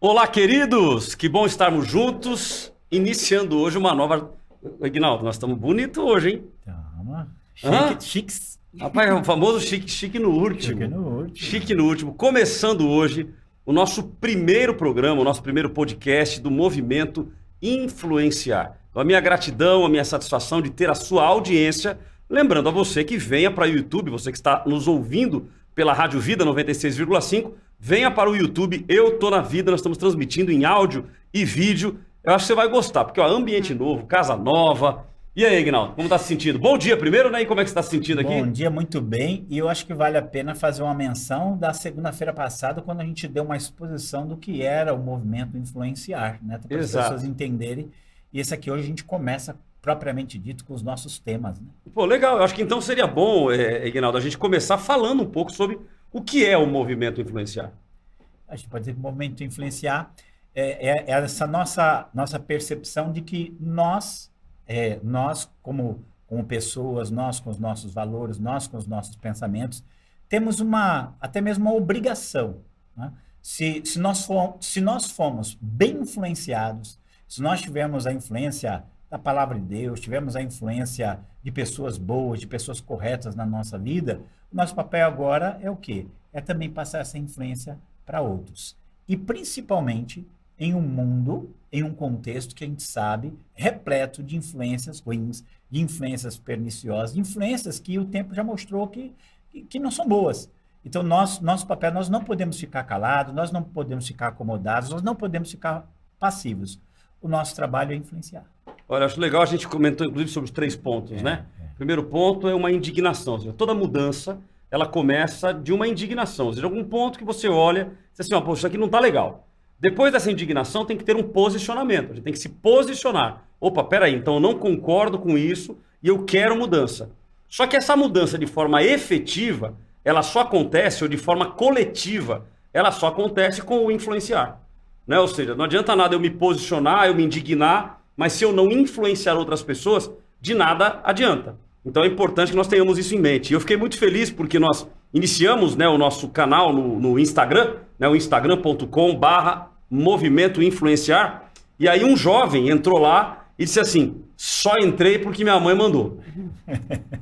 Olá, queridos! Que bom estarmos juntos, iniciando hoje uma nova... Aguinaldo, nós estamos bonitos hoje, hein? Calma. Chiques. Rapaz, é o famoso chique no último. Chique no último. Começando hoje o nosso primeiro programa, o nosso primeiro podcast do Movimento Influenciar. Então, a minha gratidão, a minha satisfação de ter a sua audiência. Lembrando a você que venha para o YouTube, você que está nos ouvindo pela Rádio Vida 96,5, venha para o YouTube, Eu Tô na Vida, nós estamos transmitindo em áudio e vídeo. Eu acho que você vai gostar, porque ó, ambiente novo, casa nova. E aí, Aguinaldo, como está se sentindo? Bom dia primeiro, né? E como é que você está se sentindo aqui? Bom dia, muito bem. E eu acho que vale a pena fazer uma menção da segunda-feira passada, quando a gente deu uma exposição do que era o movimento Influenciar, né? Para as pessoas entenderem. E esse aqui hoje a gente começa propriamente dito com os nossos temas, né? Pô, legal. Eu acho que então seria bom, Aguinaldo, a gente começar falando um pouco sobre o que é o movimento Influenciar. A gente pode dizer que o movimento Influenciar é essa nossa percepção de que nós como pessoas, nós com os nossos valores, nós com os nossos pensamentos, temos até mesmo uma obrigação, né? Se nós fomos bem influenciados, se nós tivermos a influência da palavra de Deus, tivermos a influência de pessoas boas, de pessoas corretas na nossa vida, o nosso papel agora é o quê? É também passar essa influência para outros. E principalmente em um mundo, em um contexto que a gente sabe, repleto de influências ruins, de influências perniciosas, de influências que o tempo já mostrou que não são boas. Então, nosso papel, nós não podemos ficar calados, nós não podemos ficar acomodados, nós não podemos ficar passivos. O nosso trabalho é influenciar. Olha, acho legal, a gente comentou inclusive sobre os 3 pontos, né? Primeiro ponto é uma indignação, ou seja, toda mudança, ela começa de uma indignação, ou seja, algum ponto que você olha e diz assim, ó, pô, isso aqui não tá legal. Depois dessa indignação tem que ter um posicionamento, a gente tem que se posicionar. Opa, peraí, então eu não concordo com isso e eu quero mudança. Só que essa mudança de forma efetiva, ela só acontece, ou de forma coletiva, ela só acontece com o influenciar. Né? Ou seja, não adianta nada eu me posicionar, eu me indignar, mas se eu não influenciar outras pessoas, de nada adianta. Então é importante que nós tenhamos isso em mente. E eu fiquei muito feliz porque nós iniciamos, né, o nosso canal no Instagram, né, o instagram.com/Movimento Influenciar. E aí um jovem entrou lá e disse assim, só entrei porque minha mãe mandou.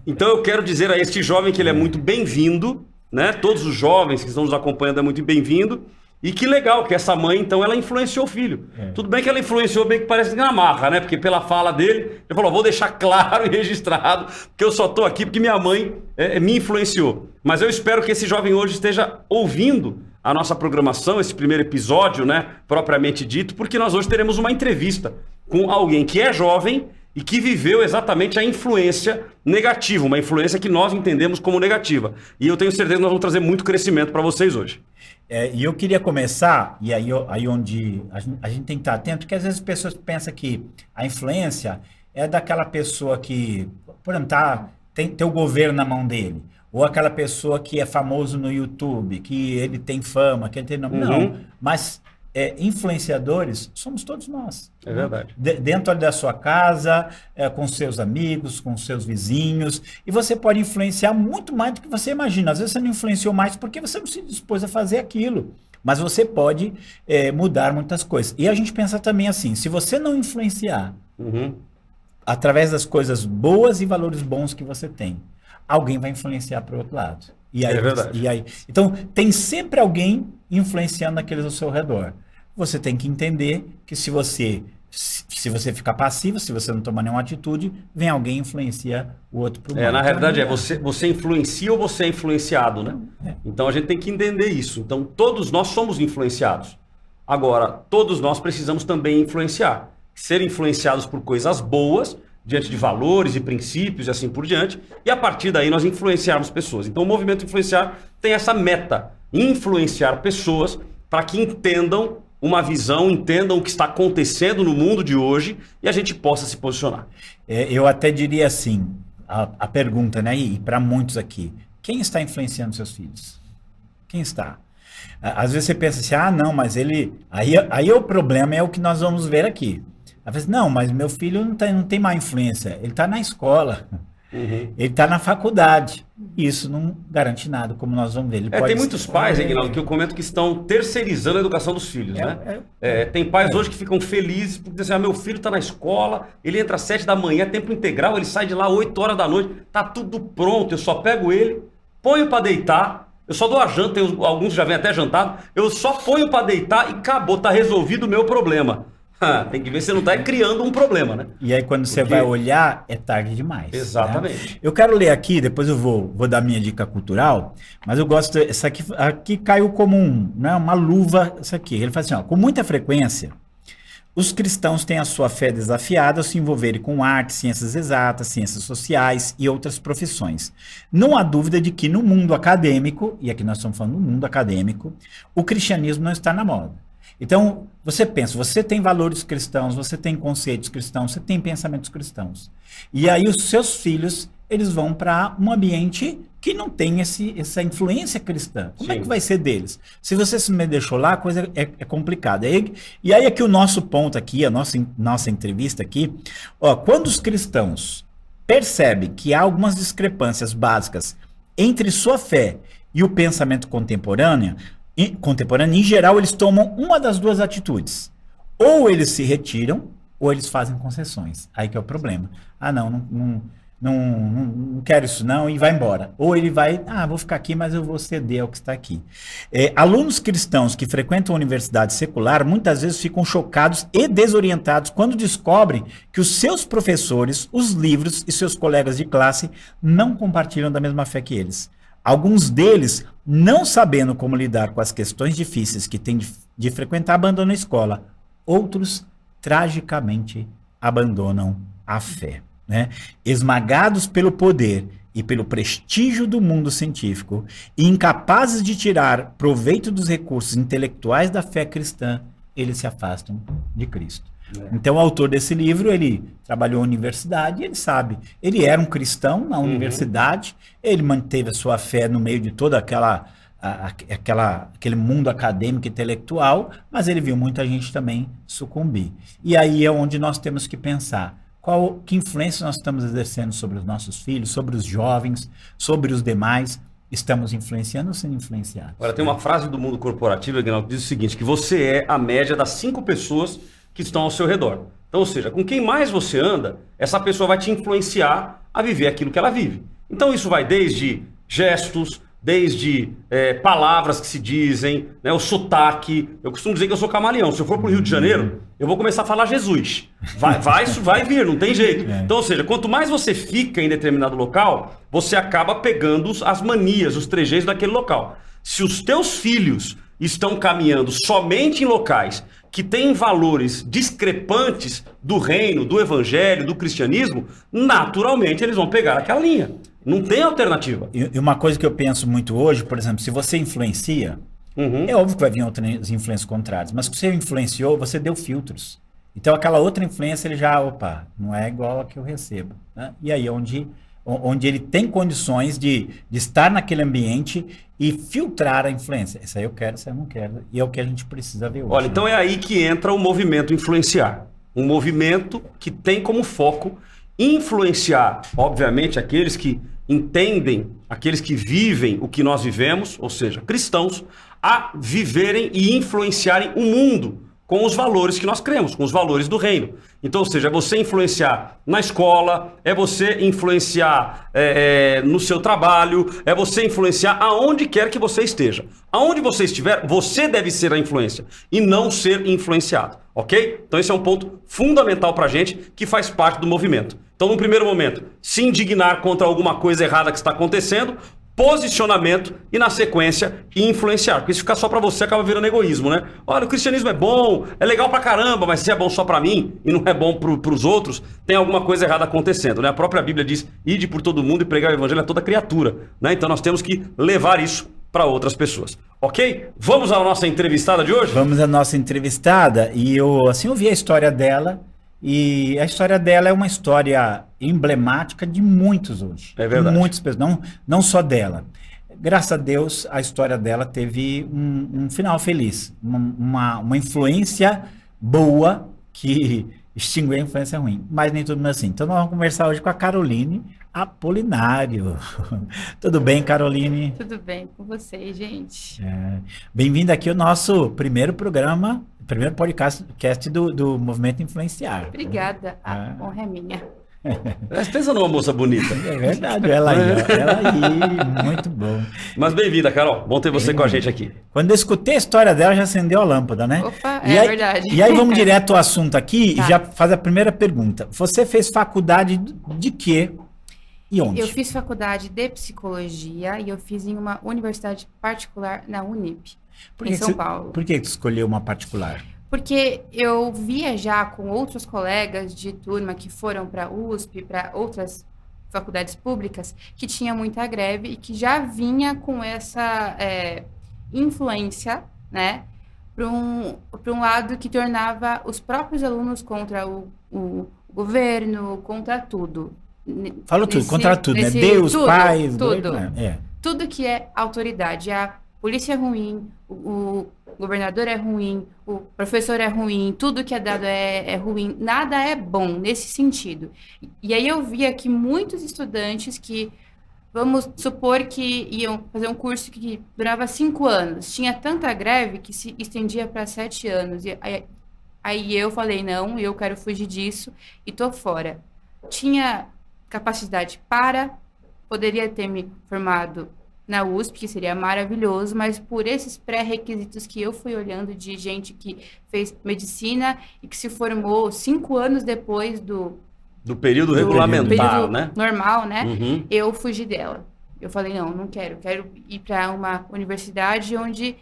Então eu quero dizer a este jovem que ele é muito bem-vindo, né? Todos os jovens que estão nos acompanhando é muito bem-vindo. E que legal que essa mãe, então, ela influenciou o filho. Tudo bem que ela influenciou bem que parece na marra, né? Porque pela fala dele, ele falou, vou deixar claro e registrado que eu só estou aqui porque minha mãe me influenciou. Mas eu espero que esse jovem hoje esteja ouvindo a nossa programação, esse primeiro episódio, né? Propriamente dito, porque nós hoje teremos uma entrevista com alguém que é jovem e que viveu exatamente a influência negativa, uma influência que nós entendemos como negativa. E eu tenho certeza que nós vamos trazer muito crescimento para vocês hoje. E eu queria começar, e aí onde a gente tem que estar atento, porque às vezes as pessoas pensam que a influência é daquela pessoa que, por exemplo, tem o governo na mão dele, ou aquela pessoa que é famoso no YouTube, que ele tem fama, que ele tem nome. Não, mas influenciadores somos todos nós. É verdade. Dentro da sua casa, com seus amigos, com seus vizinhos. E você pode influenciar muito mais do que você imagina. Às vezes você não influenciou mais porque você não se dispôs a fazer aquilo. Mas você pode mudar muitas coisas. E a gente pensa também assim, se você não influenciar através das coisas boas e valores bons que você tem, alguém vai influenciar para o outro lado. E aí, é verdade. Então, tem sempre alguém influenciando aqueles ao seu redor. Você tem que entender que se você ficar passivo, se você não tomar nenhuma atitude, vem alguém e influencia o outro para o mal. Na realidade você influencia ou você é influenciado, né? Então a gente tem que entender isso. Então todos nós somos influenciados. Agora, todos nós precisamos também influenciar. Ser influenciados por coisas boas, diante de valores e princípios e assim por diante, e a partir daí nós influenciarmos pessoas. Então o movimento Influenciar tem essa meta, influenciar pessoas para que entendam uma visão, entendam o que está acontecendo no mundo de hoje e a gente possa se posicionar. Eu até diria assim, a pergunta, né, e para muitos aqui, quem está influenciando seus filhos? Quem está? Às vezes você pensa assim, não, mas aí o problema é o que nós vamos ver aqui. Às vezes, não, mas meu filho não tem má influência, ele está na escola, ele está na faculdade. e isso não garante nada, como nós vamos ver. Ele pode Tem muitos pais, Aguinaldo, que eu comento que estão terceirizando a educação dos filhos, né? Tem pais hoje que ficam felizes porque dizem assim, meu filho está na escola, ele entra às 7 da manhã, tempo integral, ele sai de lá 8 horas da noite, tá tudo pronto, eu só pego ele, ponho para deitar, eu só dou a janta, alguns já vêm até jantado, eu só ponho para deitar e acabou, tá resolvido o meu problema. Tem que ver se você não está criando um problema, né? E aí quando você vai olhar, é tarde demais. Exatamente. Né? Eu quero ler aqui, depois eu vou dar minha dica cultural, mas eu gosto, essa aqui caiu como uma luva, isso aqui. Ele fala assim, ó, com muita frequência, os cristãos têm a sua fé desafiada ao se envolverem com arte, ciências exatas, ciências sociais e outras profissões. Não há dúvida de que no mundo acadêmico, e aqui nós estamos falando do mundo acadêmico, o cristianismo não está na moda. Então, você pensa, você tem valores cristãos, você tem conceitos cristãos, você tem pensamentos cristãos. E aí os seus filhos, eles vão para um ambiente que não tem essa influência cristã. Como é que vai ser deles? Se você se me deixou lá, a coisa é complicada. E aí aqui o nosso ponto aqui, a nossa entrevista aqui, quando os cristãos percebem que há algumas discrepâncias básicas entre sua fé e o pensamento contemporâneo, em geral, eles tomam uma das duas atitudes. Ou eles se retiram, ou eles fazem concessões. Aí que é o problema. Não quero isso não, e vai embora. Ou ele vai, vou ficar aqui, mas eu vou ceder ao que está aqui. Alunos cristãos que frequentam a universidade secular muitas vezes ficam chocados e desorientados quando descobrem que os seus professores, os livros e seus colegas de classe não compartilham da mesma fé que eles. Alguns deles, não sabendo como lidar com as questões difíceis que têm de frequentar, abandonam a escola. Outros, tragicamente, abandonam a fé. Né? Esmagados pelo poder e pelo prestígio do mundo científico e incapazes de tirar proveito dos recursos intelectuais da fé cristã, eles se afastam de Cristo. Então, o autor desse livro, ele trabalhou na universidade, ele sabe, ele era um cristão na universidade, ele manteve a sua fé no meio de toda aquele mundo acadêmico e intelectual, mas ele viu muita gente também sucumbir. E aí é onde nós temos que pensar, que influência nós estamos exercendo sobre os nossos filhos, sobre os jovens, sobre os demais. Estamos influenciando ou sendo influenciados? Olha, tem uma frase do mundo corporativo, Aguinaldo, que diz o seguinte, que você é a média das 5 pessoas que estão ao seu redor. Então, ou seja, com quem mais você anda, essa pessoa vai te influenciar a viver aquilo que ela vive. Então isso vai desde gestos, desde palavras que se dizem, né, o sotaque. Eu costumo dizer que eu sou camaleão. Se eu for para o Rio de Janeiro, eu vou começar a falar Jesus. Isso vai vir, não tem jeito. Então, ou seja, quanto mais você fica em determinado local, você acaba pegando as manias, os trejeitos daquele local. Se os teus filhos estão caminhando somente em locais que têm valores discrepantes do reino, do evangelho, do cristianismo, naturalmente eles vão pegar aquela linha. Não tem alternativa. E uma coisa que eu penso muito hoje, por exemplo, se você influencia, é óbvio que vai vir outras influências contrárias, mas se você influenciou, você deu filtros. Então aquela outra influência, ele já, não é igual a que eu recebo. Né? E aí onde ele tem condições de estar naquele ambiente e filtrar a influência. Isso aí eu quero, isso aí eu não quero. E é o que a gente precisa ver hoje. Olha, então é aí que entra o movimento influenciar. Um movimento que tem como foco influenciar, obviamente, aqueles que entendem, aqueles que vivem o que nós vivemos, ou seja, cristãos, a viverem e influenciarem o mundo com os valores que nós cremos, com os valores do reino. Então, ou seja, é você influenciar na escola, é você influenciar no seu trabalho, é você influenciar aonde quer que você esteja. Aonde você estiver, você deve ser a influência e não ser influenciado, ok? Então esse é um ponto fundamental pra gente que faz parte do movimento. Então, no primeiro momento, se indignar contra alguma coisa errada que está acontecendo, posicionamento e, na sequência, influenciar. Porque se ficar só pra você, acaba virando egoísmo, né? Olha, o cristianismo é bom, é legal pra caramba, mas se é bom só pra mim e não é bom pros outros, tem alguma coisa errada acontecendo, né? A própria Bíblia diz, ide por todo mundo e pregar o evangelho a toda criatura, né? Então nós temos que levar isso para outras pessoas, ok? Vamos à nossa entrevistada de hoje? Vamos à nossa entrevistada, e eu ouvi a história dela, e a história dela é uma história emblemática de muitos hoje. É verdade. Muitas pessoas, não só dela. Graças a Deus, a história dela teve um final feliz. Uma influência boa que extinguiu a influência ruim. Mas nem tudo assim. Então nós vamos conversar hoje com a Caroline. Apolinário. Tudo bem, Caroline? Tudo bem com vocês, gente? Bem-vindo aqui ao nosso primeiro programa, primeiro podcast do Movimento Influenciar. Obrigada, a honra é minha. Pensa numa moça bonita. É verdade, ela aí, muito bom. Mas bem-vinda, Carol. Bom ter você com a gente aqui. Quando eu escutei a história dela, já acendeu a lâmpada, né? Opa, E aí, verdade. E aí vamos direto ao assunto aqui Tá. e já faz a primeira pergunta. Você fez faculdade de quê e onde? Eu fiz faculdade de psicologia e eu fiz em uma universidade particular na Unip, Por em que São Paulo. Por que você escolheu uma particular? Porque eu via já com outros colegas de turma que foram para a USP, para outras faculdades públicas, que tinha muita greve e que já vinha com essa influência, né, para um lado que tornava os próprios alunos contra o governo, contra tudo. Falou tudo, contra tudo, né? nesse- Deus, tudo, pais, tudo. né? Tudo que é autoridade. A polícia é ruim, o governador é ruim, o professor é ruim, tudo que é dado é ruim, nada é bom nesse sentido. E aí eu via que muitos estudantes que, vamos supor que iam fazer um curso que durava 5 anos, tinha tanta greve que se estendia para 7 anos. E aí eu falei, não, eu quero fugir disso e tô fora. Tinha capacidade poderia ter me formado na USP, que seria maravilhoso, mas por esses pré-requisitos que eu fui olhando de gente que fez medicina e que se formou 5 anos depois do Do período regulamentar, período né? normal, né? Uhum. Eu fugi dela. Eu falei, não quero ir para uma universidade onde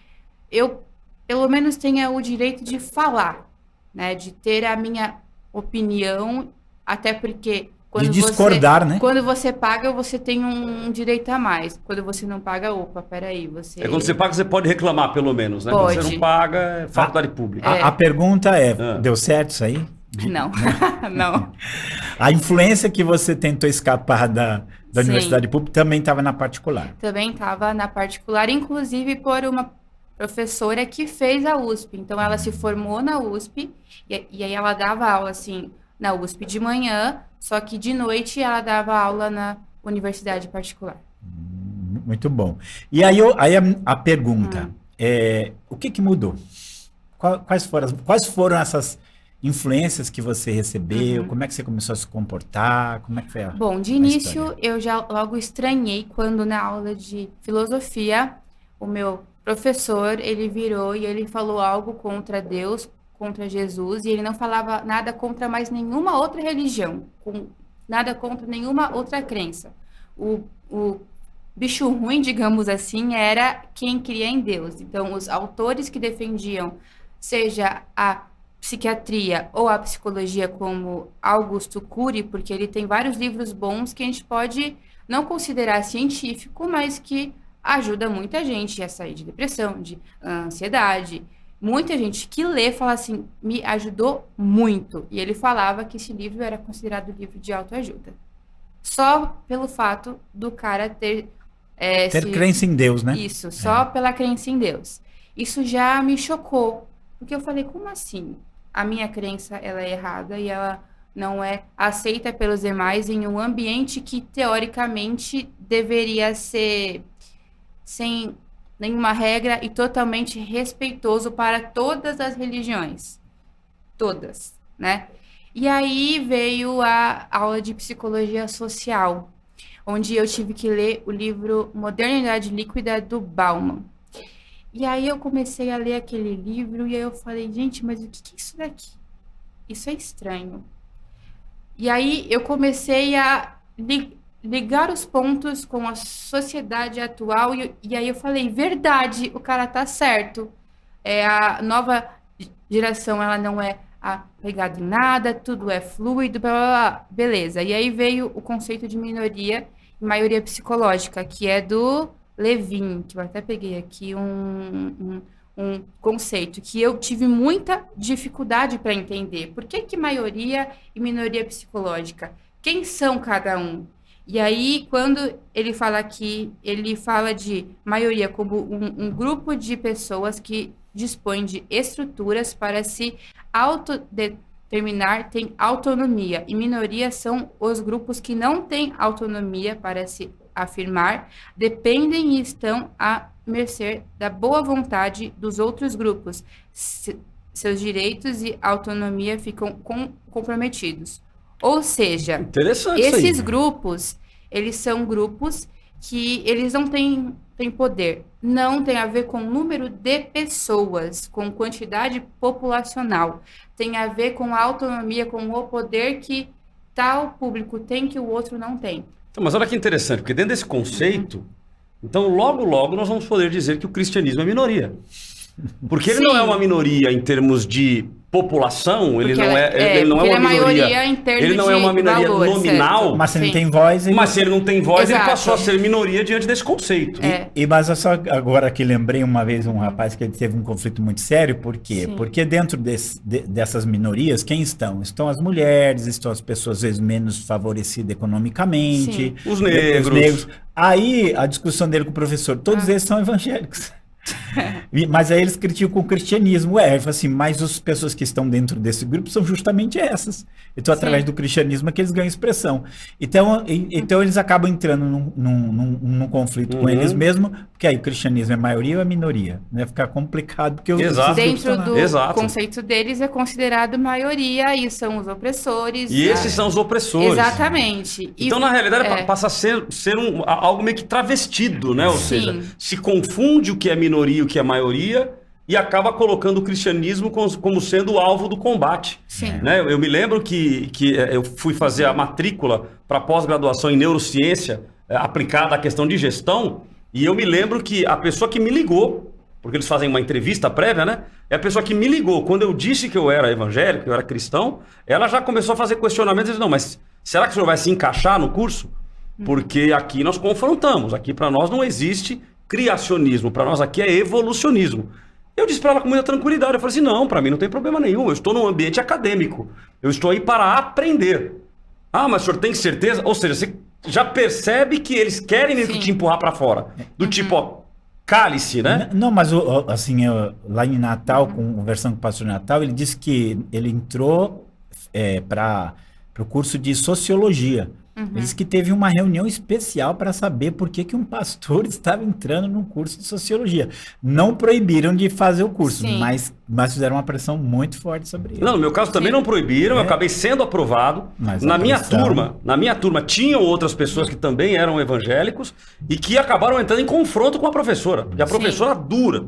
eu, pelo menos, tenha o direito de falar, né? De ter a minha opinião, até porque De discordar, né? quando você paga, você tem um direito a mais. Quando você não paga, opa, peraí, você... É quando você paga, você pode reclamar, pelo menos, né? Quando você Pode. não paga, é faculdade pública. A pergunta é, Ah. deu certo isso aí? Não, não. A influência que você tentou escapar da Sim. universidade pública também estava na particular. Também estava na particular, inclusive por uma professora que fez a USP. Então, ela se formou na USP e aí ela dava aula, assim, na USP de manhã, só que de noite ela dava aula na universidade particular. Muito bom. E aí, a pergunta é, o que mudou? Quais foram essas influências que você recebeu? Como é que você começou a se comportar? Como é que foi Bom, de a início, história? eu já logo estranhei quando na aula de filosofia, o meu professor, ele virou e ele falou algo contra Deus, contra Jesus, e ele não falava nada contra mais nenhuma outra religião, nada contra nenhuma outra crença. O bicho ruim, digamos assim, era quem cria em Deus. Então, os autores que defendiam, seja a psiquiatria ou a psicologia, como Augusto Cury, porque ele tem vários livros bons que a gente pode não considerar científico, mas que ajuda muita gente a sair de depressão, de ansiedade. Muita gente que lê fala assim, me ajudou muito. E ele falava que esse livro era considerado livro de autoajuda. Só pelo fato do cara ter... Ter crença em Deus, né? Isso, só pela crença em Deus. Isso já me chocou, porque eu falei, como assim? A minha crença, ela é errada e ela não é aceita pelos demais em um ambiente que, teoricamente, deveria ser sem nenhuma regra e totalmente respeitoso para todas as religiões. Todas, né? E aí veio a aula de psicologia social, onde eu tive que ler o livro Modernidade Líquida, do Bauman. E aí eu comecei a ler aquele livro e aí eu falei, gente, mas o que é isso daqui? Isso é estranho. E aí eu comecei a ligar os pontos com a sociedade atual e aí eu falei, verdade, o cara tá certo. A nova geração, ela não é apegada em nada, tudo é fluido, blá, blá, blá. Beleza. E aí veio o conceito de minoria e maioria psicológica, que é do Levin, que eu até peguei aqui um conceito que eu tive muita dificuldade para entender. Por que maioria e minoria psicológica? Quem são cada um? E aí, quando ele fala aqui, ele fala de maioria como um grupo de pessoas que dispõe de estruturas para se autodeterminar terminar têm autonomia, e minoria são os grupos que não têm autonomia para se afirmar, dependem e estão à mercê da boa vontade dos outros grupos. Seus direitos e autonomia ficam comprometidos. Ou seja, Interessante esses isso aí. grupos, eles são grupos que eles não têm poder. Não tem a ver com número de pessoas, com quantidade populacional. Tem a ver com a autonomia, com o poder que tal público tem que o outro não tem. Então, mas olha que interessante, porque dentro desse conceito, então logo, logo nós vamos poder dizer que o cristianismo é minoria. Porque ele Sim. não é uma minoria em termos de população, ele Porque não é, ele não é porque uma ele é minoria. maioria em termos Ele não é de uma minoria valor, nominal, certo? Mas se ele Sim. tem voz... mas se ele não tem voz, ele Exato. passou a ser minoria diante desse conceito. É. Mas eu só agora que lembrei uma vez um rapaz que ele teve um conflito muito sério, por quê? Sim. Porque dentro dessas minorias, quem estão? Estão as mulheres, estão as pessoas às vezes menos favorecidas economicamente, Os negros. Aí a discussão dele com o professor, todos eles são evangélicos. Mas aí eles criticam o cristianismo. Ele fala assim, mas as pessoas que estão dentro desse grupo são justamente essas. Então, através Sim. do cristianismo é que eles ganham expressão. Então eles acabam entrando num conflito com eles mesmos, porque aí o cristianismo é maioria ou é minoria? Né? Fica complicado, porque Exato. esses grupos Dentro estão lá. do Exato. conceito deles é considerado maioria e são os opressores. E esses são os opressores. Exatamente. Então, na realidade, passa a ser algo meio que travestido, né? Ou Sim. seja, se confunde o que é minoria e o que é maioria e acaba colocando o cristianismo como sendo o alvo do combate. Sim. Né? Eu me lembro que eu fui fazer a matrícula para pós-graduação em neurociência aplicada à questão de gestão e eu me lembro que a pessoa que me ligou, porque eles fazem uma entrevista prévia, né? É a pessoa que me ligou. Quando eu disse que eu era evangélico, que eu era cristão, ela já começou a fazer questionamentos e disse, não, mas será que o senhor vai se encaixar no curso? Porque aqui nós confrontamos, aqui para nós não existe criacionismo, para nós aqui é evolucionismo. Eu disse para ela com muita tranquilidade, eu falei assim, não, para mim não tem problema nenhum, eu estou num ambiente acadêmico, eu estou aí para aprender. Ah, mas o senhor tem certeza? Ou seja, você já percebe que eles querem Sim. te empurrar para fora. Do tipo, ó, cálice, né? Não, mas assim, lá em Natal, conversando com o pastor Natal, ele disse que ele entrou para o curso de sociologia. Ele disse que teve uma reunião especial para saber por que um pastor estava entrando no curso de sociologia. Não proibiram de fazer o curso, Sim. mas fizeram uma pressão muito forte sobre ele. Não, no meu caso também Sim. não proibiram, eu acabei sendo aprovado. Mas Na a minha pressão- turma tinham outras pessoas que também eram evangélicos e que acabaram entrando em confronto com a professora. Porque a Sim. professora dura,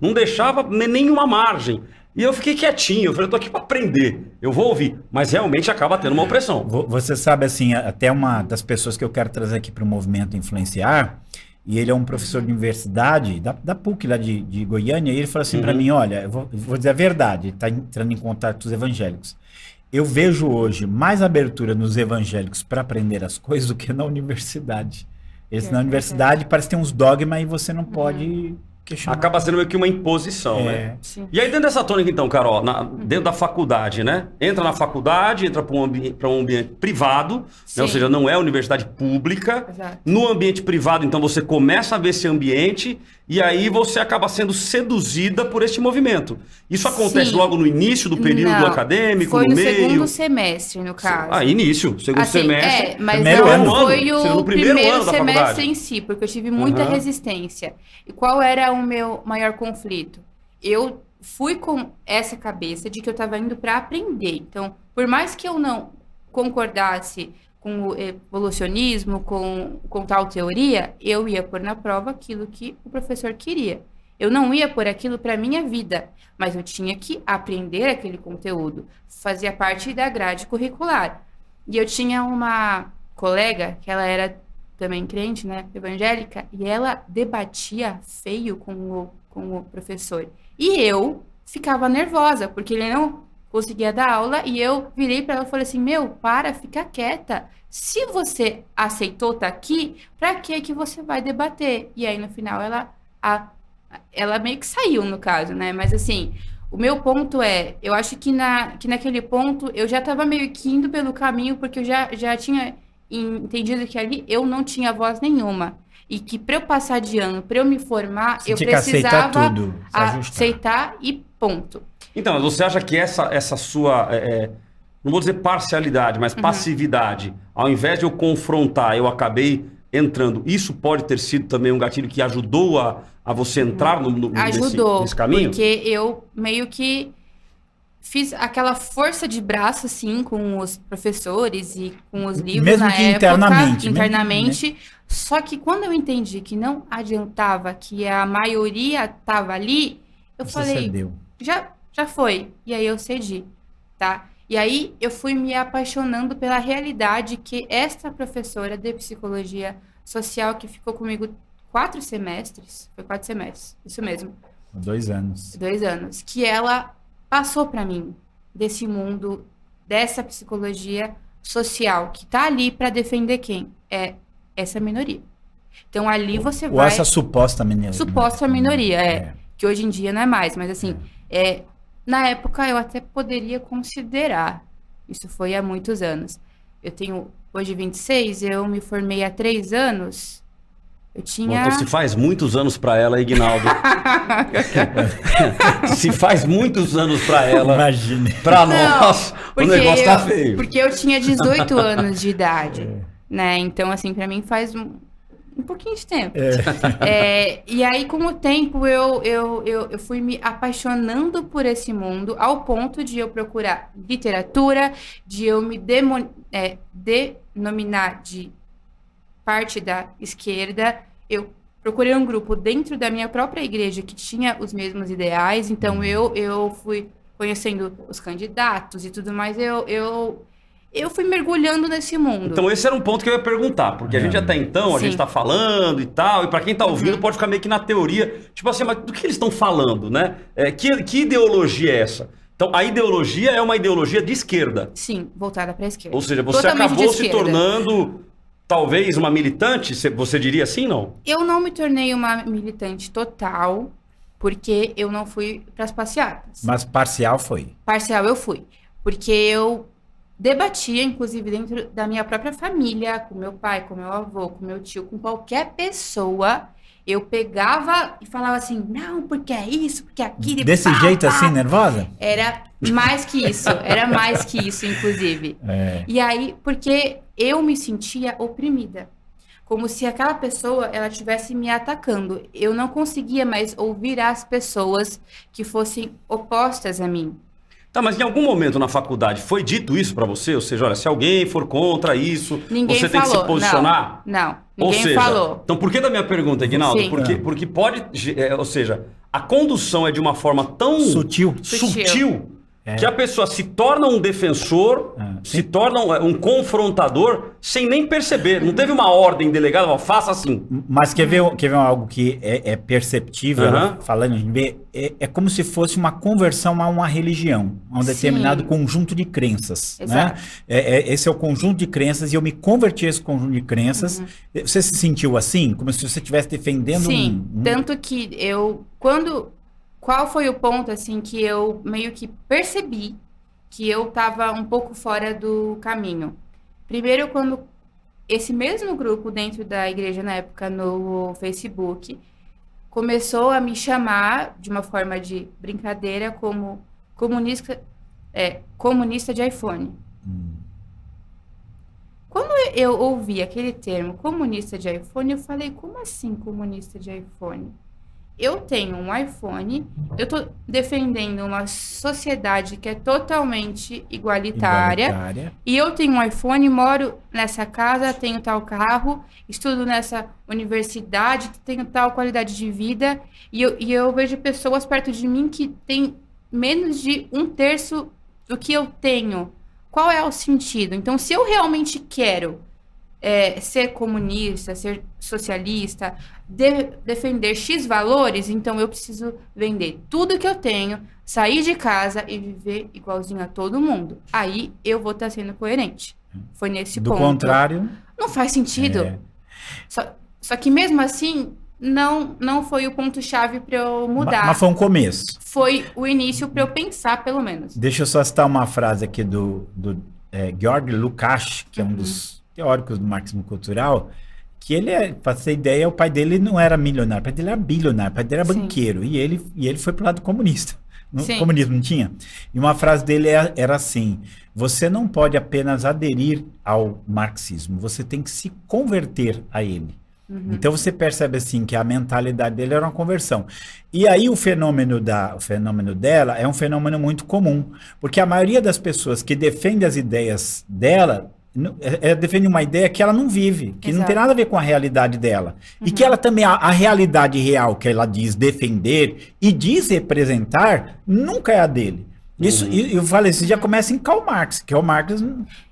não deixava nenhuma margem. E eu fiquei quietinho, eu falei, eu tô aqui para aprender, eu vou ouvir. Mas realmente acaba tendo uma opressão. Você sabe, assim, até uma das pessoas que eu quero trazer aqui para o movimento Influenciar, e ele é um professor de universidade, da PUC lá de Goiânia, e ele falou assim para mim, olha, eu vou dizer a verdade, está entrando em contato com os evangélicos. Eu vejo hoje mais abertura nos evangélicos para aprender as coisas do que na universidade. Na universidade parece que tem uns dogmas e você não pode questionar. Acaba sendo meio que uma imposição, né? Sim. E aí dentro dessa tônica então, Carol, dentro da faculdade, né? Entra na faculdade, entra para um ambiente privado, né? Ou Sim. seja, não é universidade pública. Exato. No ambiente privado, então, você começa a ver esse ambiente e aí você acaba sendo seduzida por este movimento. Isso acontece Sim. logo no início do período Não, acadêmico, foi no no meio? segundo semestre, no caso. Início, segundo Assim, semestre. mas Primeiro não ano. foi Seria o no primeiro ano da semestre faculdade. em si, porque eu tive muita Aham. resistência. E qual era o meu maior conflito? Eu fui com essa cabeça de que eu estava indo para aprender. Então, por mais que eu não concordasse com o evolucionismo, com tal teoria, eu ia pôr na prova aquilo que o professor queria. Eu não ia pôr aquilo para minha vida, mas eu tinha que aprender aquele conteúdo. Fazia parte da grade curricular. E eu tinha uma colega, que ela era também crente, né, evangélica, e ela debatia feio com o professor. E eu ficava nervosa, porque ele não conseguia dar aula, e eu virei para ela e falei assim, fica quieta. Se você aceitou tá aqui, para que você vai debater? E aí, no final, ela meio que saiu, no caso, né? Mas, assim, o meu ponto eu acho que naquele ponto, eu já estava meio que indo pelo caminho, porque eu já tinha entendido que ali eu não tinha voz nenhuma. E que para eu passar de ano, para eu me formar, Você eu tinha que aceitar precisava tudo, se ajustar. aceitar e ponto. Então, você acha que essa sua, não vou dizer parcialidade, mas passividade, ao invés de eu confrontar, eu acabei entrando, isso pode ter sido também um gatilho que ajudou a você entrar Ajudou, nesse caminho? porque eu meio que fiz aquela força de braço, assim, com os professores e com os livros Mesmo na que época, internamente, Só que quando eu entendi que não adiantava, que a maioria estava ali, eu Você falei, cedeu. já foi. E aí eu cedi, tá? E aí eu fui me apaixonando pela realidade que esta professora de psicologia social, que ficou comigo 4 semestres, foi 4 semestres, isso mesmo, 2 anos. 2 anos, que ela passou para mim desse mundo, dessa psicologia social, que tá ali para defender quem? É essa minoria. Então ali você Ou vai... essa suposta minoria. Suposta minoria, que hoje em dia não é mais, mas assim, na época eu até poderia considerar, isso foi há muitos anos. Eu tenho hoje 26, eu me formei há 3 anos, eu tinha... Então se faz muitos anos pra ela, Ignaldo. Se faz muitos anos pra ela, Imagine. pra nós, o negócio tá feio. Porque eu tinha 18 anos de idade, né? Então, assim, pra mim faz um pouquinho de tempo. E aí, com o tempo, eu fui me apaixonando por esse mundo, ao ponto de eu procurar literatura, de eu me denominar de parte da esquerda. Eu procurei um grupo dentro da minha própria igreja que tinha os mesmos ideais, então eu fui conhecendo os candidatos e tudo mais, eu fui mergulhando nesse mundo. Então esse era um ponto que eu ia perguntar, porque a gente até então, a Sim. gente tá falando e tal, e pra quem tá ouvindo pode ficar meio que na teoria, tipo assim, mas do que eles estão falando, né? Que ideologia é essa? Então a ideologia é uma ideologia de esquerda. Sim, voltada para a esquerda. Ou seja, você Totalmente acabou de se esquerda. tornando talvez uma militante, você diria assim, não? Eu não me tornei uma militante total, porque eu não fui para as passeatas. Mas parcial foi. Parcial eu fui, porque eu debatia, inclusive dentro da minha própria família, com meu pai, com meu avô, com meu tio, com qualquer pessoa, eu pegava e falava assim, não, porque é isso, porque é aquilo. Desse jeito assim, nervosa? Era mais que isso, inclusive. E aí, porque eu me sentia oprimida. Como se aquela pessoa, ela estivesse me atacando. Eu não conseguia mais ouvir as pessoas que fossem opostas a mim. Tá, mas em algum momento na faculdade foi dito isso pra você? Ou seja, olha, se alguém for contra isso, Ninguém você falou. tem que se posicionar? Não, Ou ninguém seja, falou. então por que da minha pergunta, Ignaldo? Sim. Porque pode, ou seja, a condução é de uma forma tão Sutil. sutil que a pessoa se torna um defensor, se torna um confrontador sem nem perceber. Não teve uma ordem delegada, ó, faça assim. Mas quer ver algo que é perceptível, falando, a gente vê, é como se fosse uma conversão a uma religião, a um determinado conjunto de crenças. Né? Esse é o conjunto de crenças e eu me converti a esse conjunto de crenças. Você se sentiu assim? Como se você estivesse defendendo Sim, tanto que qual foi o ponto, assim, que eu meio que percebi que eu tava um pouco fora do caminho? Primeiro, quando esse mesmo grupo dentro da igreja, na época, no Facebook, começou a me chamar, de uma forma de brincadeira, como comunista de iPhone. Quando eu ouvi aquele termo, comunista de iPhone, eu falei, como assim comunista de iPhone? Eu tenho um iPhone, eu tô defendendo uma sociedade que é totalmente igualitária. E eu tenho um iPhone, moro nessa casa, tenho tal carro, estudo nessa universidade, tenho tal qualidade de vida, e eu vejo pessoas perto de mim que têm menos de 1/3 do que eu tenho. Qual é o sentido? Então, se eu realmente quero ser comunista, ser socialista, defender X valores, então eu preciso vender tudo que eu tenho, sair de casa e viver igualzinho a todo mundo. Aí eu vou estar sendo coerente. Foi nesse ponto. Do contrário... Não faz sentido. Só que mesmo assim, não foi o ponto-chave para eu mudar. Mas foi um começo. Foi o início para eu pensar, pelo menos. Deixa eu só citar uma frase aqui do Georg Lukács, que é um dos teóricos do marxismo cultural, que ele, para ter ideia, o pai dele não era milionário, o pai dele era bilionário, o pai dele era banqueiro, e ele foi pro lado comunista. No Sim. comunismo não tinha? E uma frase dele era assim: você não pode apenas aderir ao marxismo, você tem que se converter a ele. Então você percebe assim que a mentalidade dele era uma conversão. E aí o fenômeno dela é um fenômeno muito comum, porque a maioria das pessoas que defende as ideias dela defende uma ideia que ela não vive, que não tem Exato. nada a ver com a realidade dela. E que ela também, a realidade real que ela diz defender e diz representar, nunca é a dele. Isso, e eu falei, isso já começa em Karl Marx, que o Marx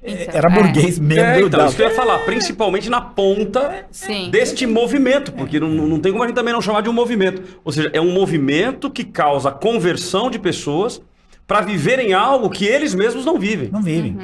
era burguês mesmo. Então, isso que eu ia falar, principalmente na ponta Sim. deste movimento, porque não tem como a gente também não chamar de um movimento. Ou seja, é um movimento que causa conversão de pessoas para viverem algo que eles mesmos não vivem. Não vivem.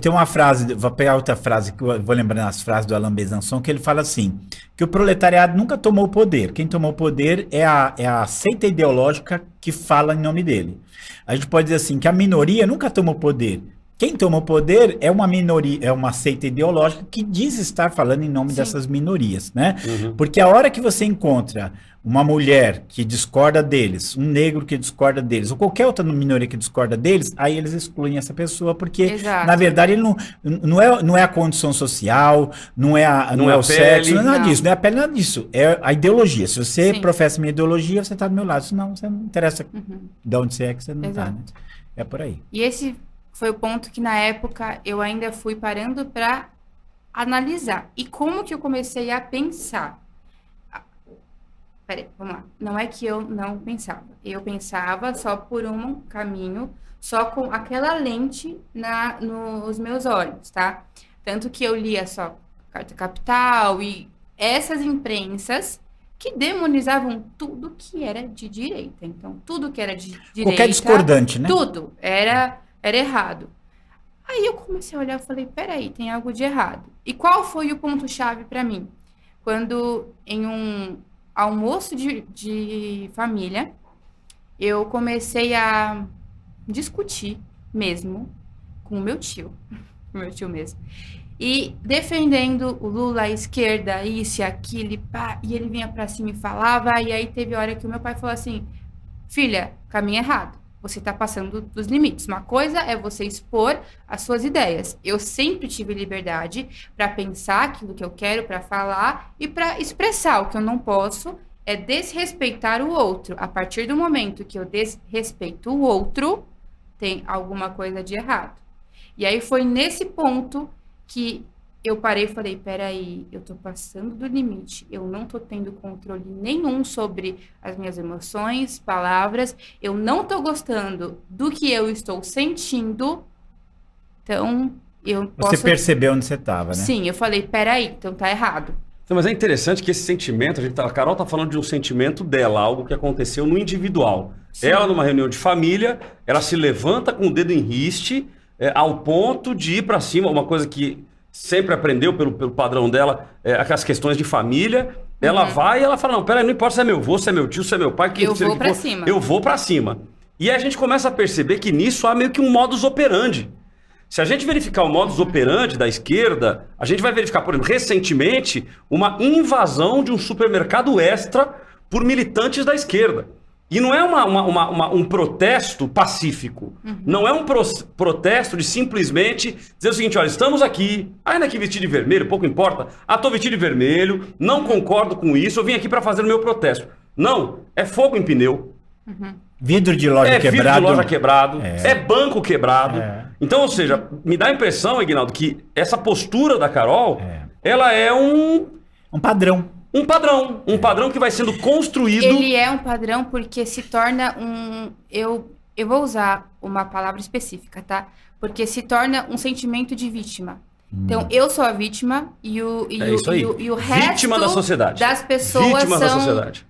Tem uma frase, vou pegar outra frase, que eu vou lembrando as frases do Alain Besançon, que ele fala assim, que o proletariado nunca tomou o poder. Quem tomou o poder é a seita ideológica que fala em nome dele. A gente pode dizer assim, que a minoria nunca tomou poder. Quem toma o poder é uma minoria, é uma seita ideológica que diz estar falando em nome dessas minorias, né? Porque a hora que você encontra uma mulher que discorda deles, um negro que discorda deles, ou qualquer outra minoria que discorda deles, aí eles excluem essa pessoa, porque, Exato. na verdade, ele não é a condição social, não é o sexo, não é nada disso, não é a pele, nada disso. É a ideologia. Se você professa minha ideologia, você está do meu lado. Senão, você não interessa de onde você é que você não está, né? É por aí. E esse foi o ponto que, na época, eu ainda fui parando para analisar. E como que eu comecei a pensar? Peraí, vamos lá. Não é que eu não pensava. Eu pensava só por um caminho, só com aquela lente nos meus olhos, tá? Tanto que eu lia só Carta Capital e essas imprensas que demonizavam tudo que era de direita. Então, tudo que era de direita... Qualquer discordante, né? Tudo era errado. Aí eu comecei a olhar e falei, peraí, tem algo de errado. E qual foi o ponto-chave para mim? Quando em um almoço de família, eu comecei a discutir mesmo com o meu tio mesmo, e defendendo o Lula, a esquerda, isso e aquilo, pá, e ele vinha pra cima e falava, e aí teve hora que o meu pai falou assim, filha, caminho errado, você tá passando dos limites, uma coisa é você expor as suas ideias, eu sempre tive liberdade para pensar aquilo que eu quero, para falar e para expressar. O que eu não posso é desrespeitar o outro. A partir do momento que eu desrespeito o outro, tem alguma coisa de errado. E aí foi nesse ponto que eu parei e falei, peraí, eu tô passando do limite, eu não tô tendo controle nenhum sobre as minhas emoções, palavras, eu não tô gostando do que eu estou sentindo, então eu posso... Você percebeu onde você estava, né? Sim, eu falei, peraí, então tá errado. Então, mas é interessante que esse sentimento, a Carol tá falando de um sentimento dela, algo que aconteceu no individual. Sim. Ela, numa reunião de família, ela se levanta com o dedo em riste, ao ponto de ir para cima, uma coisa que sempre aprendeu pelo padrão dela, aquelas questões de família. Ela vai e ela fala, não, peraí, não importa se é meu avô, se é meu tio, se é meu pai, eu vou pra cima. Eu vou pra cima. E aí a gente começa a perceber que nisso há meio que um modus operandi. Se a gente verificar o modus operandi da esquerda, a gente vai verificar, por exemplo, recentemente, uma invasão de um supermercado Extra por militantes da esquerda. E não é um protesto pacífico. Não é um protesto de simplesmente dizer o seguinte, olha, estamos aqui, ainda que vestido de vermelho, pouco importa. Tô vestido de vermelho, não concordo com isso, eu vim aqui para fazer o meu protesto. Não, é fogo em pneu. Vidro de loja quebrado. Vidro de loja quebrado, é banco quebrado. Então, ou seja, me dá a impressão, Ignaldo, que essa postura da Carol, ela é um padrão. Um padrão que vai sendo construído. Ele é um padrão porque se torna eu vou usar uma palavra específica, tá? Porque se torna um sentimento de vítima. Então, eu sou a vítima e o resto vítima da sociedade. Das pessoas vítima são da sociedade.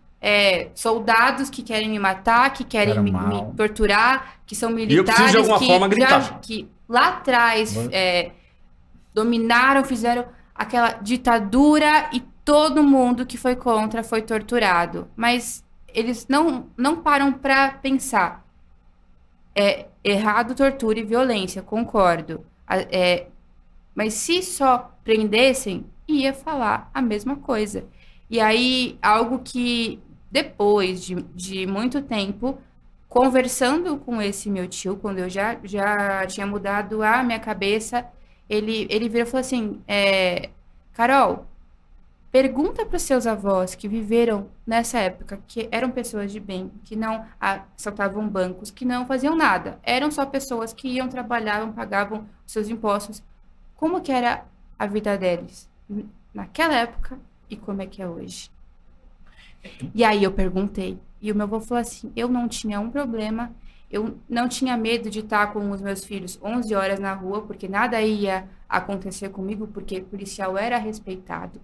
Soldados que querem me matar, que querem me torturar, que são militares. E eu preciso de alguma forma gritar. Que lá atrás dominaram, fizeram aquela ditadura e todo mundo que foi contra foi torturado. Mas eles não param para pensar. É errado tortura e violência, concordo. Mas se só prendessem, ia falar a mesma coisa. E aí, algo que depois de muito tempo, conversando com esse meu tio, quando eu já tinha mudado a minha cabeça, ele virou e falou assim, Carol, pergunta para os seus avós que viveram nessa época, que eram pessoas de bem, que não assaltavam bancos, que não faziam nada. Eram só pessoas que iam, trabalhavam, pagavam os seus impostos. Como que era a vida deles naquela época e como é que é hoje? E aí eu perguntei. E o meu avô falou assim, eu não tinha um problema, eu não tinha medo de estar com os meus filhos 11 horas na rua, porque nada ia acontecer comigo, porque policial era respeitado.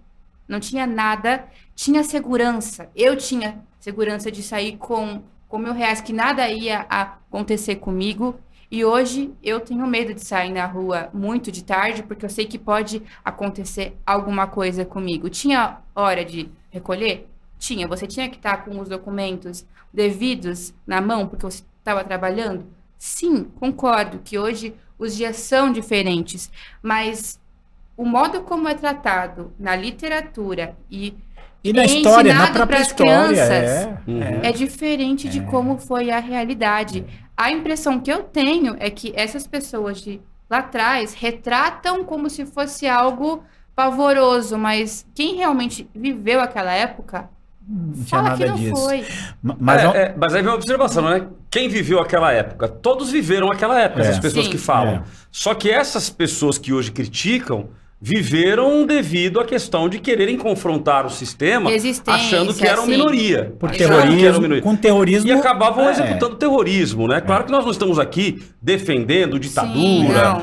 Não tinha nada, tinha segurança. Eu tinha segurança de sair com R$1.000, que nada ia acontecer comigo. E hoje eu tenho medo de sair na rua muito de tarde, porque eu sei que pode acontecer alguma coisa comigo. Tinha hora de recolher? Tinha. Você tinha que estar com os documentos devidos na mão, porque você estava trabalhando? Sim, concordo que hoje os dias são diferentes, mas o modo como é tratado na literatura e na história, na própria pras história, crianças, é diferente de como foi a realidade. A impressão que eu tenho é que essas pessoas de lá atrás retratam como se fosse algo pavoroso, mas quem realmente viveu aquela época fala que não foi. Mas aí vem uma observação, né? Quem viveu aquela época? Todos viveram aquela época, essas pessoas Sim. que falam. Só que essas pessoas que hoje criticam viveram devido à questão de quererem confrontar o sistema, achando que era uma minoria. Por Achando que era uma terrorismo, minoria. com terrorismo... E acabavam executando terrorismo, né? Claro que nós não estamos aqui defendendo ditadura,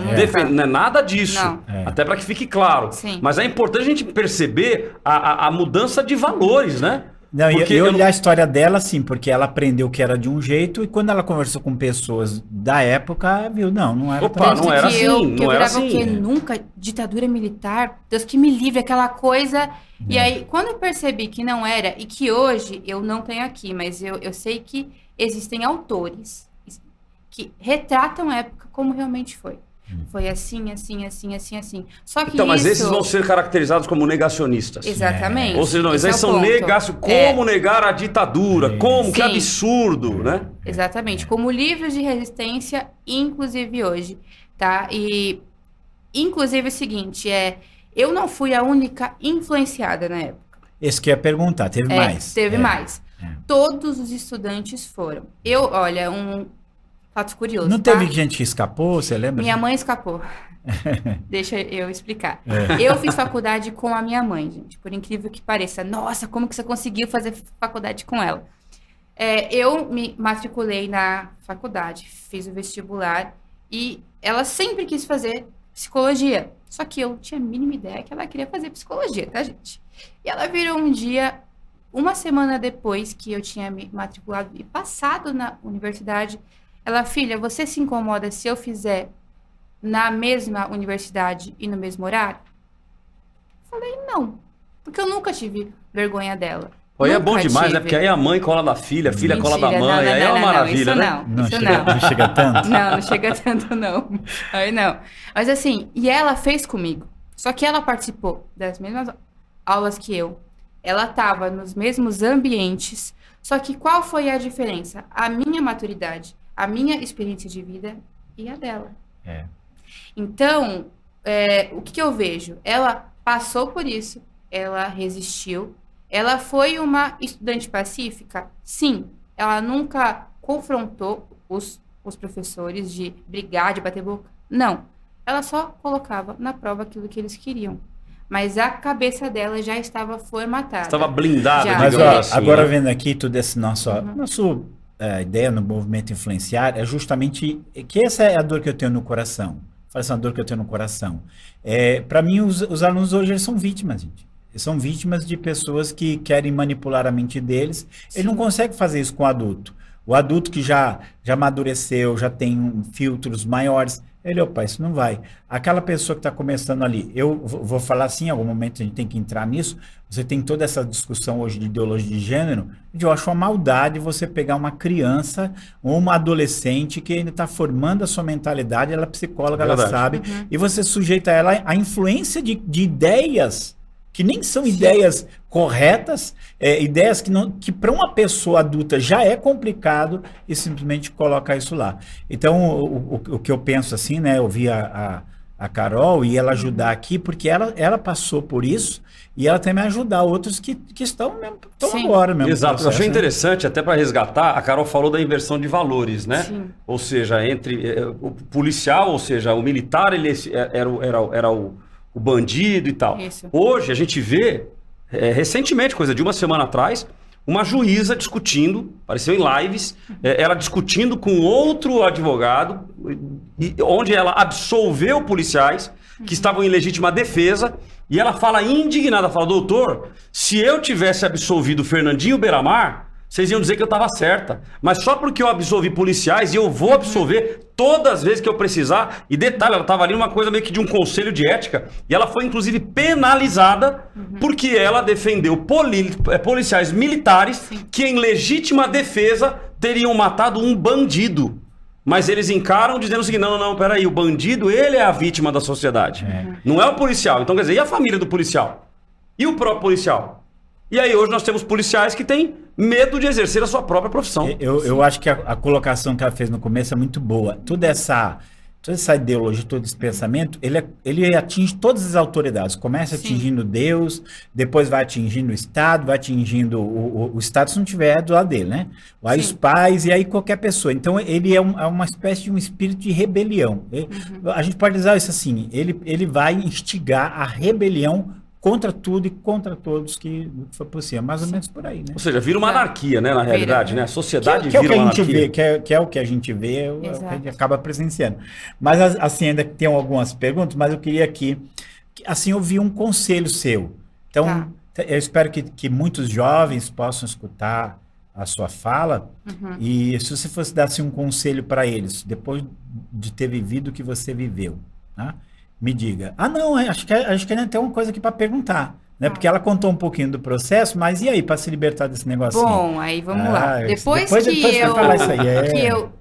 não é nada disso. Até para que fique claro. Sim. Mas é importante a gente perceber a mudança de valores, né? Não, Porque eu olhar a história dela, sim, porque ela aprendeu que era de um jeito e quando ela conversou com pessoas da época, viu, não era Opa, não era assim, não era assim. Que nunca, ditadura militar, Deus que me livre, aquela coisa. E aí, quando eu percebi que não era, e que hoje, eu não tenho aqui, mas eu sei que existem autores que retratam a época como realmente foi. Foi assim, assim, assim, assim, assim. Só que então, mas esses vão ser caracterizados como negacionistas. Exatamente. Ou seja, não, eles são como negar a ditadura, como, que absurdo, né? Exatamente, como livros de resistência, inclusive hoje, tá? E, inclusive, é o seguinte, eu não fui a única influenciada na época. Esse que eu ia perguntar, teve mais? Teve mais. Todos os estudantes foram. Olha, fato curioso. Não teve gente que escapou, você lembra? Minha mãe escapou. Deixa eu explicar. Eu fiz faculdade com a minha mãe, gente. Por incrível que pareça. Nossa, como que você conseguiu fazer faculdade com ela? Eu me matriculei na faculdade, fiz o vestibular e ela sempre quis fazer psicologia. Só que eu tinha a mínima ideia que ela queria fazer psicologia, tá, gente? E ela virou um dia, uma semana depois que eu tinha me matriculado e passado na universidade, ela, filha, você se incomoda se eu fizer na mesma universidade e no mesmo horário? Falei, não. Porque eu nunca tive vergonha dela. Aí é bom demais, né? Porque aí a mãe cola da filha, a filha cola da mãe, aí é uma maravilha, né? Não chega tanto? Não chega tanto, não. Aí não. Mas assim, e ela fez comigo. Só que ela participou das mesmas aulas que eu. Ela estava nos mesmos ambientes. Só que qual foi a diferença? A minha maturidade, a minha experiência de vida e a dela. Então, o que eu vejo? Ela passou por isso, ela resistiu, ela foi uma estudante pacífica? Sim. Ela nunca confrontou os professores de brigar, de bater boca? Não. Ela só colocava na prova aquilo que eles queriam. Mas a cabeça dela já estava formatada. Estava blindada, Mas assim, agora vendo aqui tudo esse nosso ideia no movimento influenciar é justamente que essa é a dor que eu tenho no coração. Fala assim, a dor que eu tenho no coração. Para mim, os alunos hoje eles são vítimas, gente. Eles são vítimas de pessoas que querem manipular a mente deles. Sim. Ele não consegue fazer isso com o adulto. O adulto que já amadureceu, já tem filtros maiores, ele, opa, isso não vai. Aquela pessoa que está começando ali, eu vou falar assim, em algum momento a gente tem que entrar nisso, você tem toda essa discussão hoje de ideologia de gênero, eu acho uma maldade você pegar uma criança ou uma adolescente que ainda está formando a sua mentalidade, ela é psicóloga, ela sabe, e você sujeita ela à influência de ideias que nem são ideias corretas, ideias que para uma pessoa adulta já é complicado e simplesmente coloca isso lá. Então, o que eu penso assim, né? Eu vi a Carol e ela ajudar aqui, porque ela passou por isso e ela também ajudar outros que estão agora mesmo. Exato, processo, eu achei né? interessante, até para resgatar, a Carol falou da inversão de valores, né? Sim. Ou seja, entre o policial, ou seja, o militar, ele era o bandido e tal. Isso. Hoje a gente vê, recentemente, coisa de uma semana atrás, uma juíza discutindo, apareceu em lives, ela discutindo com outro advogado, onde ela absolveu policiais que estavam em legítima defesa, e ela fala indignada, fala, doutor, se eu tivesse absolvido o Fernandinho Beiramar, vocês iam dizer que eu estava certa. Mas só porque eu absolvi policiais, e eu vou absolver todas as vezes que eu precisar. E detalhe, ela estava ali numa coisa meio que de um conselho de ética. E ela foi, inclusive, penalizada porque ela defendeu policiais militares que, em legítima defesa, teriam matado um bandido. Mas eles encaram dizendo o seguinte, não, peraí, o bandido, ele é a vítima da sociedade. Não é o policial. Então, quer dizer, e a família do policial? E o próprio policial? E aí hoje nós temos policiais que têm medo de exercer a sua própria profissão. Eu acho que a colocação que ela fez no começo é muito boa. Toda essa ideologia, todo esse pensamento, ele atinge todas as autoridades. Começa atingindo Deus, depois vai atingindo o Estado, vai atingindo o Estado se não tiver do lado dele, né? Aí os pais e aí qualquer pessoa. Então ele é uma espécie de um espírito de rebelião. A gente pode dizer isso assim, ele vai instigar a rebelião contra tudo e contra todos que for possível. Mais ou menos por aí, né? Ou seja, vira uma anarquia, né, na realidade, né? A sociedade que é o vira que a uma gente anarquia. vê, que é o que a gente vê, é o que a gente acaba presenciando. Mas, assim, ainda tem algumas perguntas, mas eu queria que assim, ouvir um conselho seu. Então, eu espero que muitos jovens possam escutar a sua fala, e se você fosse dar assim, um conselho para eles, depois de ter vivido o que você viveu, né? Me diga. Não, acho que ainda tem uma coisa aqui para perguntar, né? Porque ela contou um pouquinho do processo, mas e aí, para se libertar desse negocinho? Bom, aí vamos lá. Depois que eu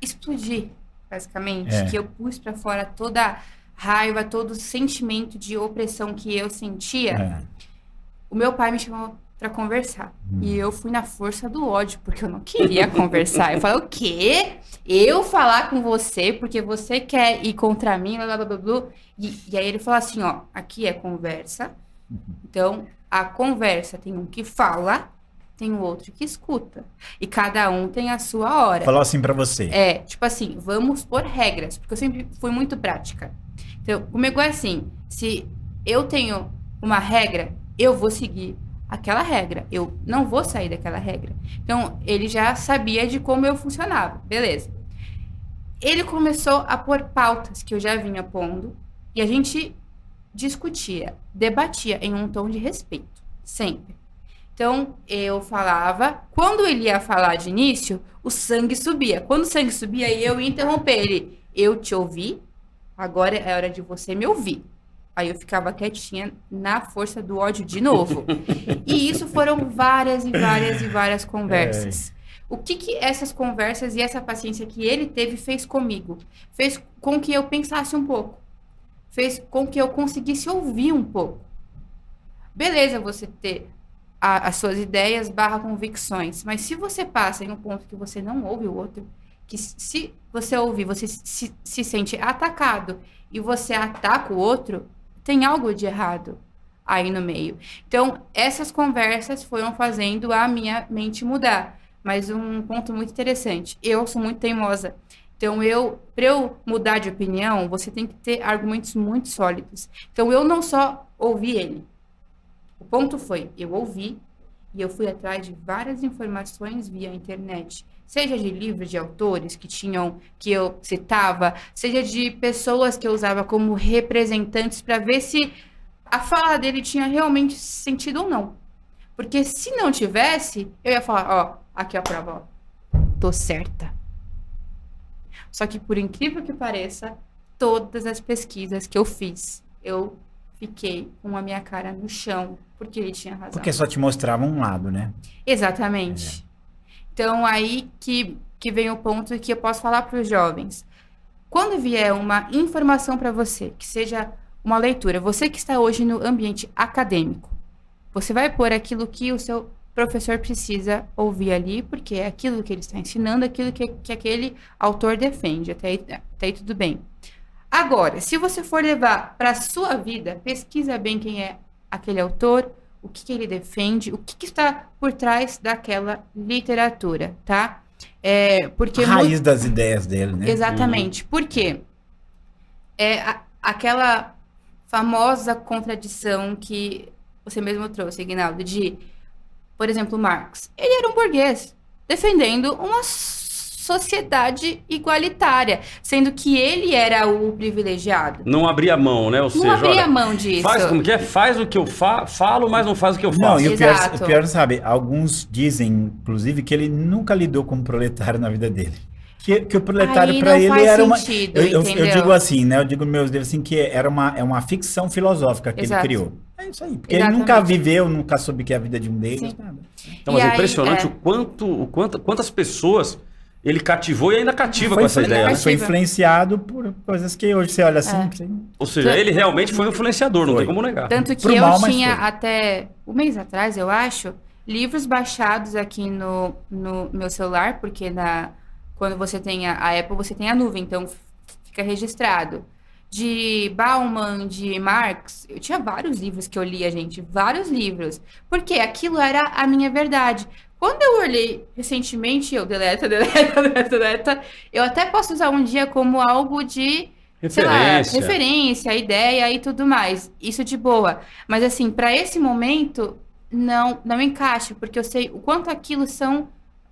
explodi, basicamente, que eu pus para fora toda a raiva, todo o sentimento de opressão que eu sentia, o meu pai me chamou para conversar. E eu fui na força do ódio, porque eu não queria conversar. Eu falei, o quê? Eu falar com você porque você quer ir contra mim, blá, blá, blá, blá. E aí ele falou assim, ó, aqui é conversa. Então, a conversa tem um que fala, tem o outro que escuta. E cada um tem a sua hora. Falou assim pra você. Tipo assim, vamos pôr regras, porque eu sempre fui muito prática. Então, comigo é assim, se eu tenho uma regra, eu vou seguir aquela regra. Eu não vou sair daquela regra. Então, ele já sabia de como eu funcionava. Beleza. Ele começou a pôr pautas que eu já vinha pondo e a gente discutia, debatia em um tom de respeito. Sempre. Então, eu falava. Quando ele ia falar de início, o sangue subia. Quando o sangue subia, eu ia interromper ele. Eu te ouvi, agora é hora de você me ouvir. Aí eu ficava quietinha na força do ódio de novo. E isso foram várias e várias e várias conversas. O que essas conversas e essa paciência que ele teve fez comigo? Fez com que eu pensasse um pouco. Fez com que eu conseguisse ouvir um pouco. Beleza, você ter as suas ideias / convicções. Mas se você passa em um ponto que você não ouve o outro, que se você ouvir, você se sente atacado e você ataca o outro, tem algo de errado aí no meio. Então, essas conversas foram fazendo a minha mente mudar. Mas um ponto muito interessante, eu sou muito teimosa. Então, para eu mudar de opinião, você tem que ter argumentos muito sólidos. Então, eu não só ouvi ele. O ponto foi, eu ouvi e eu fui atrás de várias informações via internet. Seja de livros de autores que eu citava, seja de pessoas que eu usava como representantes para ver se a fala dele tinha realmente sentido ou não. Porque se não tivesse, eu ia falar, ó, aqui a prova, ó, tô certa. Só que por incrível que pareça, todas as pesquisas que eu fiz, eu fiquei com a minha cara no chão, porque ele tinha razão. Porque só te mostrava um lado, né? Exatamente. Então, aí que vem o ponto que eu posso falar para os jovens. Quando vier uma informação para você, que seja uma leitura. Você que está hoje no ambiente acadêmico, você vai pôr aquilo que o seu professor precisa ouvir ali, porque é aquilo que ele está ensinando, aquilo que aquele autor defende. Até aí tudo bem. Agora, se você for levar para a sua vida, pesquisa bem quem é aquele autor, o que ele defende, o que está por trás daquela literatura, tá? Porque A raiz das ideias dele, né? Exatamente. Porque aquela famosa contradição que você mesmo trouxe, Ignaldo, de, por exemplo, Marx. Ele era um burguês defendendo uma sociedade igualitária, sendo que ele era o privilegiado. Não abria mão, né? Ou seja, Não abria olha, mão disso. faz como que é? Faz o que eu falo, mas não faz o que eu faço. Não, e Exato. o pior, sabe, alguns dizem, inclusive, que ele nunca lidou com um proletário na vida dele. Que o proletário Aí para não ele faz era sentido, eu entendeu? digo assim, né? Eu digo nos meus livros assim, que é uma ficção filosófica que Exato. ele criou. É isso aí. Porque Exatamente. ele nunca viveu, nunca soube que é a vida de um deles. Sim. Nada. Então, mas E é aí, impressionante quantas pessoas ele cativou e ainda cativa com essa ideia. Né? Foi influenciado por coisas que hoje você olha assim. Você... Ou seja, ele realmente foi um influenciador, não Foi. tem como negar. Tanto que Pro eu mal, mas tinha foi. até um mês atrás, eu acho, livros baixados aqui no meu celular, porque quando você tem a Apple, você tem a nuvem, então fica registrado. De Bauman, de Marx, eu tinha vários livros que eu lia, gente, vários livros, porque aquilo era a minha verdade. Quando eu olhei recentemente, eu deleta, eu até posso usar um dia como algo de, sei lá, referência, ideia e tudo mais, isso de boa. Mas assim, para esse momento, não encaixa, porque eu sei o quanto aquilo são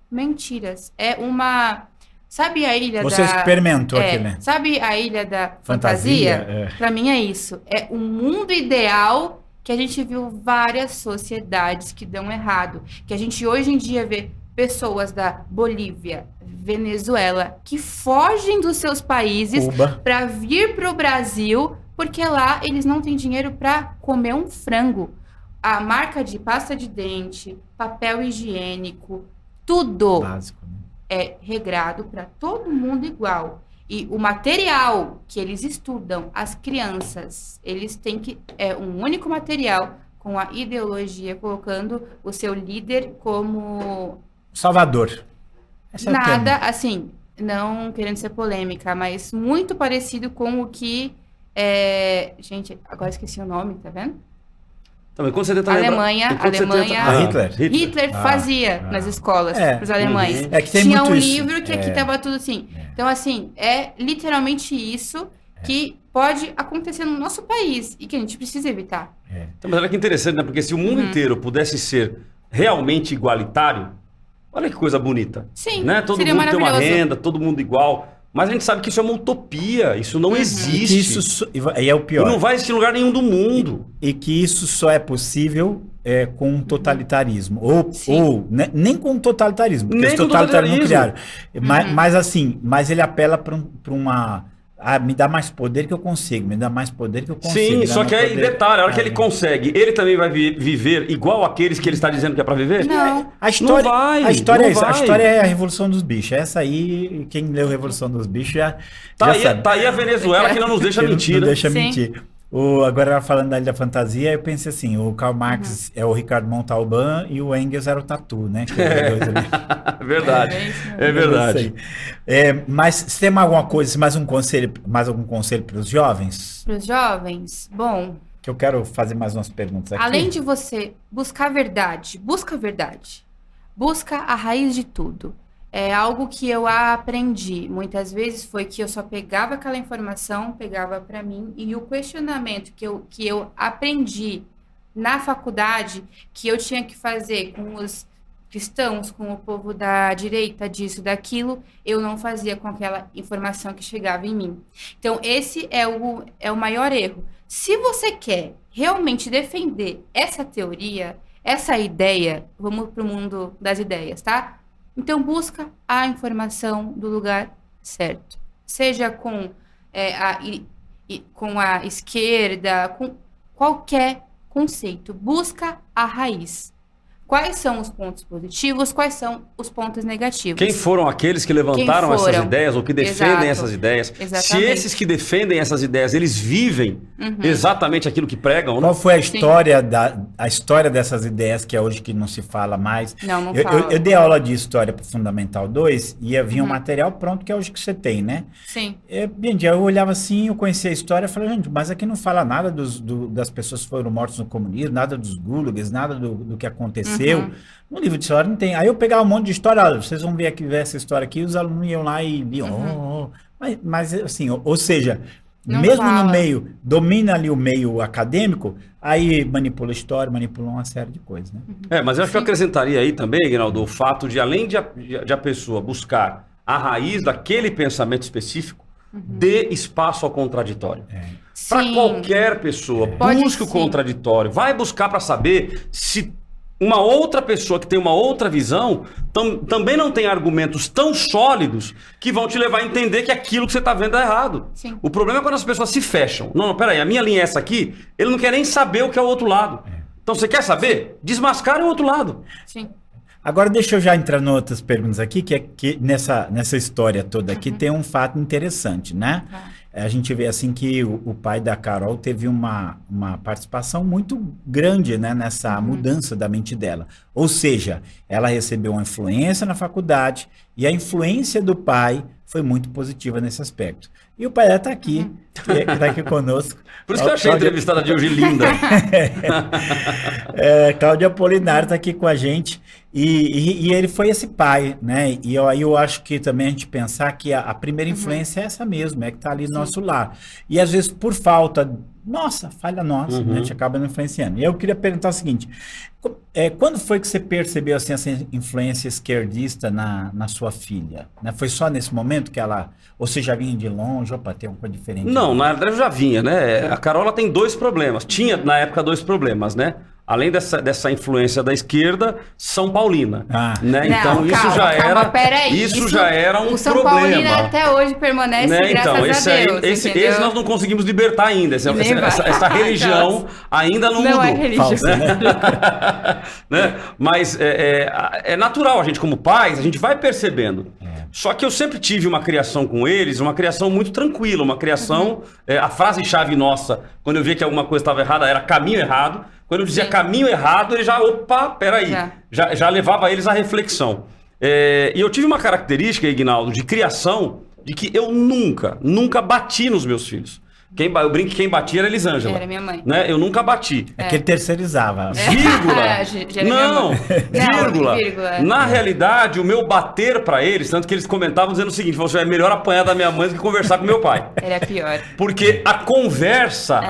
mentiras. É uma... Sabe a ilha Você experimentou aquilo, né? Sabe a ilha da fantasia? É. Pra mim é isso. É um mundo ideal que a gente viu várias sociedades que dão errado. Que a gente hoje em dia vê pessoas da Bolívia, Venezuela, que fogem dos seus países Cuba. para vir pro Brasil, porque lá eles não têm dinheiro para comer um frango. A marca de pasta de dente, papel higiênico, tudo Básico, né? é regrado para todo mundo igual. E o material que eles estudam, as crianças, eles têm que... É um único material com a ideologia, colocando o seu líder como... Salvador. Esse é o Nada, tema. assim, não querendo ser polêmica, mas muito parecido com o que... Gente, agora esqueci o nome, tá vendo? Também, quando você tenta Alemanha, lembrar- quando você Alemanha- Hitler. Hitler fazia nas escolas para os alemães. É que tem Tinha muito um isso. livro que aqui tava tudo assim. Então, assim, é literalmente isso que pode acontecer no nosso país e que a gente precisa evitar. Então, mas olha que interessante, né? Porque se o mundo inteiro pudesse ser realmente igualitário, olha que coisa bonita. Sim, Né? Todo seria mundo tem uma maravilhoso. renda, todo mundo igual. Mas a gente sabe que isso é uma utopia, isso não Que existe. e é o E pior. não vai existir em lugar nenhum do mundo. E que isso só é possível com um totalitarismo. Sim. Ou nem com um totalitarismo, porque Nem os com totalitarismos não criaram. totalitarismo. Mas assim, ele apela para uma... me dá mais poder que eu consigo, me dá mais poder que eu consigo. Sim, me dá só mais que aí, poder. detalhe, a hora que ele consegue, ele também vai viver igual aqueles que ele está dizendo que é pra viver? Não. A história, Não vai, a história não é isso. A vai. história é a Revolução dos Bichos. Essa aí, quem leu Revolução dos Bichos já sabe. Tá aí a Venezuela que não nos deixa Que mentir. Não né? deixa Sim. mentir. Agora, falando da Ilha da Fantasia, eu pensei assim, o Karl Marx é o Ricardo Montalbán e o Engels era o Tatu, né? Que eram dois ali. É verdade. É isso mesmo. É verdade. Mas se tem alguma coisa, mais algum conselho para os jovens? Para os jovens, bom, Que eu quero fazer mais umas perguntas aqui. além de você buscar a verdade, busca a verdade. Busca a raiz de tudo. É algo que eu aprendi. Muitas vezes foi que eu só pegava aquela informação, pegava para mim, e o questionamento que eu aprendi na faculdade, que eu tinha que fazer com os cristãos, com o povo da direita, disso, daquilo, eu não fazia com aquela informação que chegava em mim. Então, esse é o maior erro. Se você quer realmente defender essa teoria, essa ideia, vamos para o mundo das ideias, tá? Então, busca a informação do lugar certo. Seja com a esquerda, com qualquer conceito. Busca a raiz. quais são os pontos positivos, quais são os pontos negativos. Quem foram aqueles que levantaram essas ideias ou que defendem essas ideias? Exatamente. Se esses que defendem essas ideias, eles vivem exatamente aquilo que pregam, né? Qual foi a história, a história dessas ideias que é hoje que não se fala mais? Não eu, fala. eu dei aula de história para o Fundamental 2 e havia um material pronto que é hoje que você tem, né? Sim. Gente, eu olhava assim, eu conhecia a história e falei, gente, mas aqui não fala nada das pessoas que foram mortas no comunismo, nada dos gulags, nada do que aconteceu. No livro de história não tem. Aí eu pegava um monte de história, olha, vocês vão ver aqui, ver essa história aqui, e os alunos iam lá e liam. Mas assim, ou seja, Não mesmo fala. no meio, domina ali o meio acadêmico, aí manipula a história, manipula uma série de coisas, né? Mas eu acho que eu acrescentaria aí também, Aguinaldo, o fato de, além de a pessoa buscar a raiz daquele pensamento específico, dê espaço ao contraditório. Para Sim. qualquer pessoa, Pode busque o sim. contraditório. Vai buscar para saber se uma outra pessoa que tem uma outra visão também não tem argumentos tão sólidos que vão te levar a entender que aquilo que você está vendo é errado. Sim. O problema é quando as pessoas se fecham. Não, peraí, a minha linha é essa aqui, ele não quer nem saber o que é o outro lado. Então você quer saber? Desmascara o outro lado. Sim. Agora deixa eu já entrar em outras perguntas aqui, que é que nessa história toda aqui tem um fato interessante, né? A gente vê assim que o pai da Carol teve uma participação muito grande, né, nessa mudança da mente dela. Ou seja, ela recebeu uma influência na faculdade e a influência do pai foi muito positiva nesse aspecto. E o pai dela está aqui, que está aqui conosco. Por isso que eu achei a entrevistada de hoje linda. Cláudio Apolinário está aqui com a gente e ele foi esse pai, né? E aí eu acho que também a gente pensar que a primeira influência é essa mesmo, é que está ali no nosso lar. E às vezes por falta, falha nossa, né? A gente acaba não influenciando. E eu queria perguntar o seguinte, quando foi que você percebeu assim, essa influência esquerdista na sua filha? Né? Foi só nesse momento que ela, ou você já vinha de longe, opa, tem uma coisa diferente? Não, na verdade eu já vinha, né? A Carola tem 2 problemas. Tinha, na época, 2 problemas, né? Além dessa influência da esquerda, São Paulina. Né? Não, Então isso calma, já era. peraí. Isso já era um o São problema. Paulino até hoje permanece, né? graças Então, a Deus. esse nós não conseguimos libertar ainda. Essa religião ainda não mudou. É religião. Falsa, né? Né? Mas é natural, a gente como pais, a gente vai percebendo. Só que eu sempre tive uma criação com eles, uma criação muito tranquila, uma criação... a frase-chave nossa, quando eu via que alguma coisa estava errada, era caminho errado. Quando eu dizia caminho errado, ele já, peraí, já levava eles à reflexão. E eu tive uma característica, Ignaldo, de criação, de que eu nunca bati nos meus filhos. Eu brinco que quem batia era Elisângela. Era minha mãe. Né? Eu nunca bati. É que ele terceirizava. Vírgula. Não, vírgula. Na realidade, o meu bater pra eles, tanto que eles comentavam dizendo o seguinte, você é melhor apanhar da minha mãe do que conversar com meu pai. Era pior. Porque a conversa,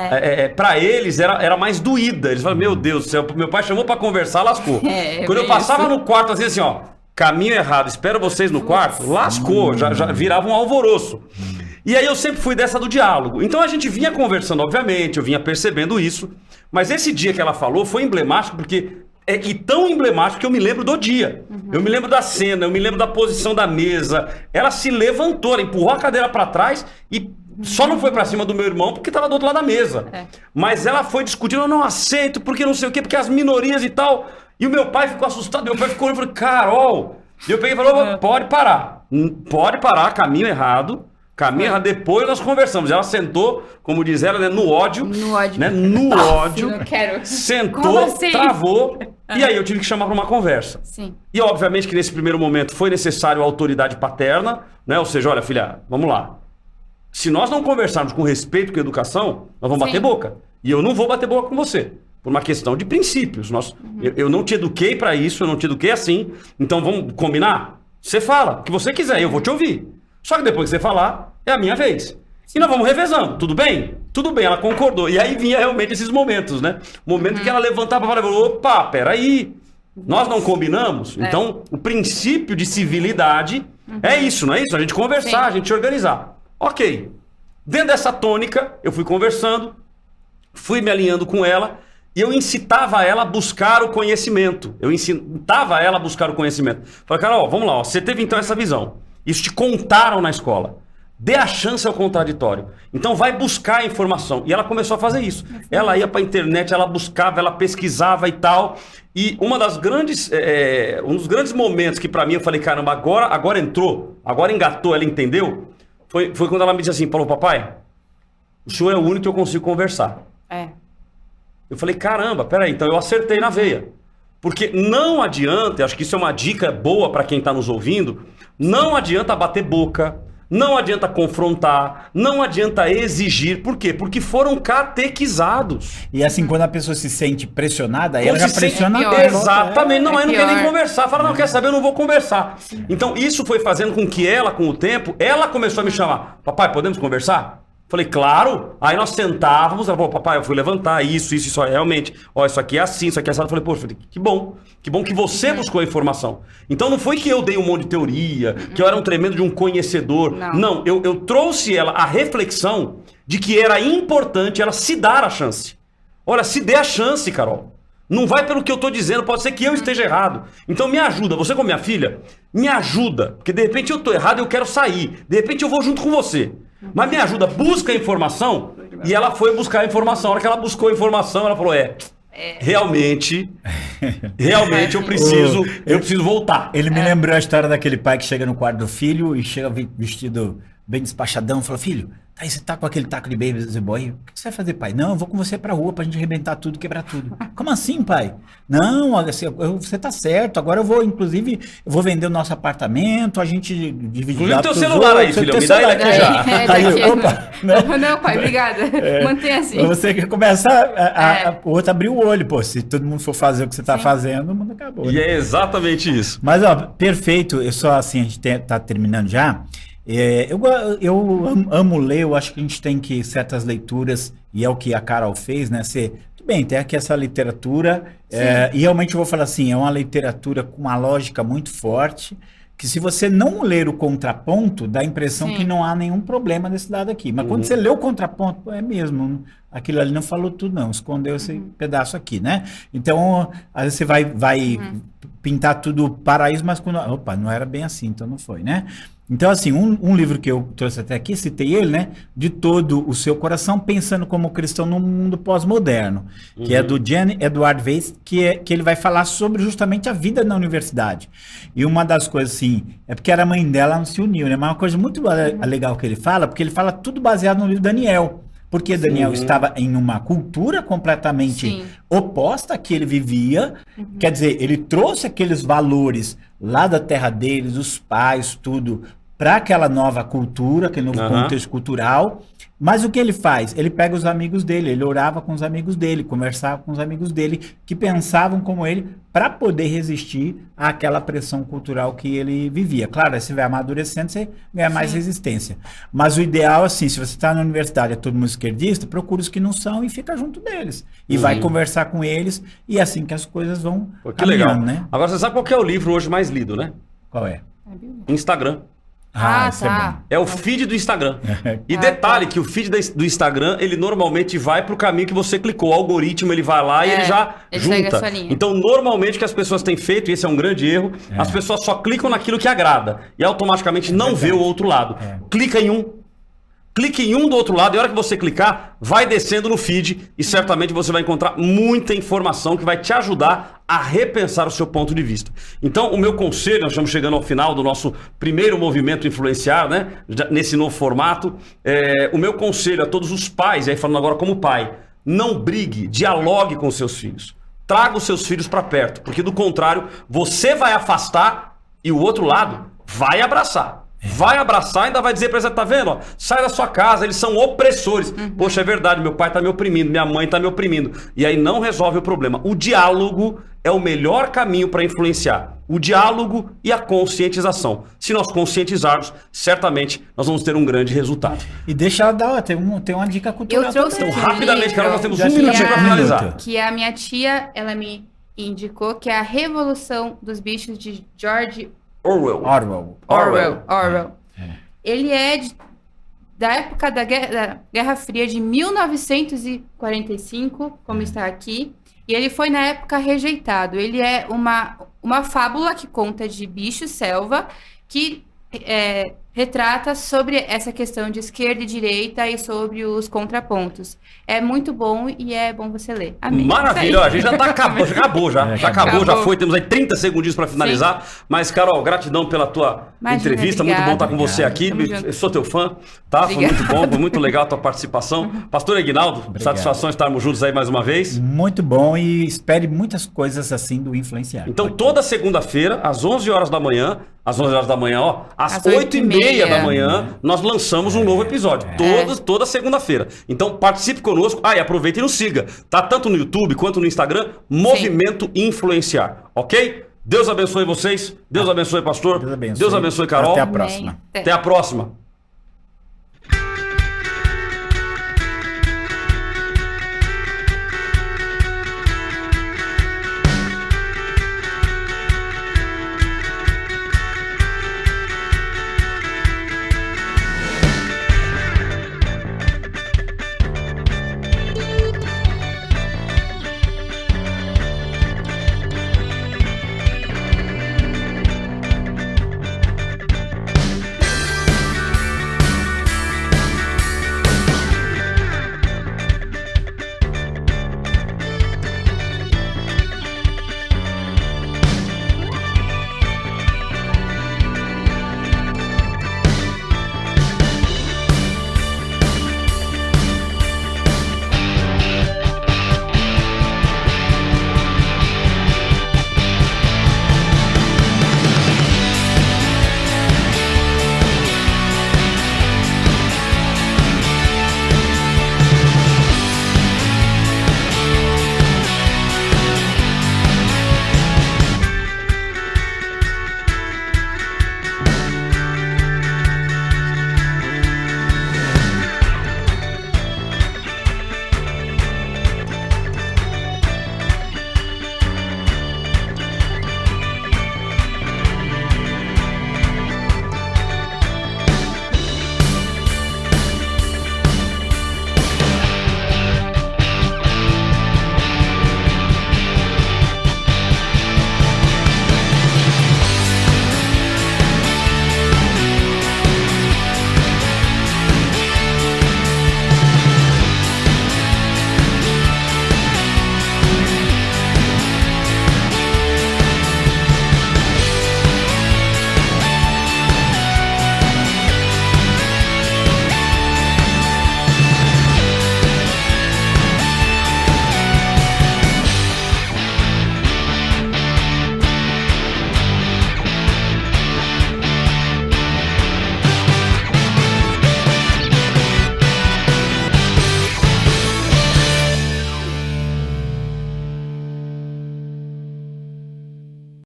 pra eles, era mais doída. Eles falavam, meu Deus do céu, meu pai chamou pra conversar, lascou. Quando eu passava no quarto, assim, ó, caminho errado, espero vocês no quarto, lascou, já virava um alvoroço. E aí eu sempre fui dessa do diálogo. Então a gente vinha conversando, obviamente, eu vinha percebendo isso. Mas esse dia que ela falou foi emblemático, porque e tão emblemático que eu me lembro do dia. Eu me lembro da cena, eu me lembro da posição da mesa. Ela se levantou, ela empurrou a cadeira para trás e só não foi para cima do meu irmão porque estava do outro lado da mesa. Mas ela foi discutindo, eu não aceito, porque não sei o quê, porque as minorias e tal. E o meu pai ficou assustado, meu pai ficou olhando e falou, Carol. E eu peguei e falei, pode parar, caminho errado. Depois nós conversamos. Ela sentou, como diz ela, né, no ódio. No ódio. Né, no ódio. Não quero. Sentou, assim? Travou. E aí eu tive que chamar para uma conversa. Sim. E obviamente que nesse primeiro momento foi necessário a autoridade paterna, né? Ou seja, olha, filha, vamos lá. Se nós não conversarmos com respeito, com educação, nós vamos bater boca. E eu não vou bater boca com você. Por uma questão de princípios. Eu não te eduquei para isso, eu não te eduquei assim. Então vamos combinar? Você fala o que você quiser, eu vou te ouvir. Só que depois que você falar, é a minha vez. E nós vamos revezando. Tudo bem? Tudo bem, ela concordou. E aí vinha realmente esses momentos, né? Momento que ela levantava e falava, opa, peraí. Nós não combinamos? Então, o princípio de civilidade é isso, não é isso? A gente conversar, a gente organizar. Ok. Dentro dessa tônica, eu fui conversando, fui me alinhando com ela e eu incitava ela a buscar o conhecimento. Falei, Carol, vamos lá, ó, você teve então essa visão. Isso te contaram na escola. Dê a chance ao contraditório. Então vai buscar a informação. E ela começou a fazer isso. Ela ia para a internet, ela buscava, ela pesquisava e tal. E um dos grandes momentos que para mim eu falei, caramba, agora entrou, agora engatou, ela entendeu, foi quando ela me disse assim, falou, papai, o senhor é o único que eu consigo conversar. Eu falei, caramba, peraí, então eu acertei na veia. Porque não adianta, acho que isso é uma dica boa para quem está nos ouvindo, não adianta bater boca, não adianta confrontar, não adianta exigir. Por quê? Porque foram catequizados. E assim, quando a pessoa se sente pressionada, ela já se pressiona. pior. Exatamente. Não, aí não quer nem pior. conversar. Fala, não quer saber, eu não vou conversar. Então isso foi fazendo com que ela, com o tempo, ela começou a me chamar. Papai, podemos conversar? Falei, claro. Aí nós sentávamos, ela falou, papai, eu fui levantar isso, realmente. Ó, isso aqui é assim, isso aqui é assim. Eu falei, poxa, que bom que você buscou a informação. Então não foi que eu dei um monte de teoria, que eu era um tremendo de um conhecedor. Não, eu trouxe ela a reflexão de que era importante ela se dar a chance. Olha, se dê a chance, Carol. Não vai pelo que eu tô dizendo, pode ser que eu esteja errado. Então me ajuda, você como minha filha, me ajuda. Porque de repente eu tô errado e eu quero sair. De repente eu vou junto com você. Mas me ajuda, busca a informação. E ela foi buscar a informação. A hora que ela buscou a informação, ela falou, realmente eu preciso voltar. Ele me lembrou a história daquele pai que chega no quarto do filho e chega vestido bem despachadão, fala, filho, aí você tá com aquele taco de beisebol, o que você vai fazer, pai? Não, eu vou com você pra rua pra gente arrebentar tudo, quebrar tudo. Como assim, pai? Não, você tá certo, agora eu vou vender o nosso apartamento, a gente divide. Inclusive teu celular aí, filho, me dá ele aqui já. Aí, opa. Não, pai, obrigada. Mantenha assim. Você começa o outro abrir o olho, pô, se todo mundo for fazer o que você tá fazendo, o mundo acabou. E né? é exatamente isso. Mas, ó, perfeito, eu só assim, a gente tá terminando já. Eu amo ler, eu acho que a gente tem que certas leituras, e é o que a Carol fez, né? Tudo bem, tem aqui essa literatura, e realmente eu vou falar assim, é uma literatura com uma lógica muito forte, que se você não ler o contraponto, dá a impressão que não há nenhum problema desse lado aqui. Mas quando você lê o contraponto, é mesmo, aquilo ali não falou tudo não, escondeu esse pedaço aqui, né? Então, às vezes você vai pintar tudo paraíso, mas quando, opa, não era bem assim, então não foi, né? Então, assim, um livro que eu trouxe até aqui, citei ele, né? De todo o seu coração, pensando como cristão no mundo pós-moderno, que é do Jan Edward Weiss, que ele vai falar sobre justamente a vida na universidade. E uma das coisas, assim, é porque era a mãe dela, não se uniu, né? Mas uma coisa muito legal que ele fala, porque ele fala tudo baseado no livro Daniel. Porque Daniel estava em uma cultura completamente oposta à que ele vivia. Quer dizer, ele trouxe aqueles valores lá da terra deles, os pais, tudo, para aquela nova cultura, aquele novo contexto cultural. Mas o que ele faz? Ele pega os amigos dele, ele orava com os amigos dele, conversava com os amigos dele, que pensavam como ele, para poder resistir àquela pressão cultural que ele vivia. Claro, aí você vai amadurecendo, você ganha mais resistência. Mas o ideal, assim, se você está na universidade, é todo mundo esquerdista, procura os que não são e fica junto deles. E vai conversar com eles, e é assim que as coisas vão caminhando, né? Agora, você sabe qual que é o livro hoje mais lido, né? Qual é? Instagram. Esse é bom. É o feed do Instagram. E detalhe que o feed do Instagram, ele normalmente vai pro caminho que você clicou. O algoritmo, ele vai lá e ele já junta. Então, normalmente o que as pessoas têm feito, e esse é um grande erro, as pessoas só clicam naquilo que agrada. E automaticamente não vê o outro lado. Clique em um do outro lado, e a hora que você clicar, vai descendo no feed e certamente você vai encontrar muita informação que vai te ajudar a repensar o seu ponto de vista. Então, o meu conselho, nós estamos chegando ao final do nosso primeiro movimento Influenciar, né? Nesse novo formato. O meu conselho a todos os pais, e aí falando agora como pai, não brigue, dialogue com seus filhos. Traga os seus filhos para perto, porque do contrário, você vai afastar e o outro lado vai abraçar. Vai abraçar e ainda vai dizer pra ele, tá vendo? Ó, sai da sua casa, eles são opressores. Poxa, é verdade, meu pai tá me oprimindo, minha mãe tá me oprimindo. E aí não resolve o problema. O diálogo é o melhor caminho para influenciar. O diálogo e a conscientização. Se nós conscientizarmos, certamente nós vamos ter um grande resultado. E deixa ela dar, tem uma dica cultural. Eu trouxe então, rapidamente, Carol, nós temos Já um fica minutinho para finalizar. Que a minha tia, ela me indicou, que é a Revolução dos Bichos de George Orwell. Ele é da época da Guerra Fria de 1945, como está aqui, e ele foi na época rejeitado. Ele é uma fábula que conta de bicho selva que retrata sobre essa questão de esquerda e direita e sobre os contrapontos. É muito bom e é bom você ler. Amém. Maravilha, ó, a gente já acabou já. Já acabou, já foi. Temos aí 30 segundinhos para finalizar. Mas, Carol, gratidão pela tua entrevista. Obrigada. Muito bom estar com você aqui. Tamo junto. Eu sou teu fã, tá? Foi Obrigada. muito bom, foi muito legal a tua participação. Pastor Aguinaldo, satisfação estarmos juntos aí mais uma vez. Muito bom e espere muitas coisas assim do Influenciar. Então, toda segunda-feira, às 11 horas da manhã, ó, às Às 8h30 da 8h30. manhã, nós lançamos um novo episódio. Toda segunda-feira. Então, participe conosco. E aproveita e nos siga. Tá tanto no YouTube quanto no Instagram, Movimento Influenciar. Ok? Deus abençoe vocês. Deus abençoe, pastor. Deus abençoe. Deus abençoe, Carol. Até a próxima. Amém. Até a próxima.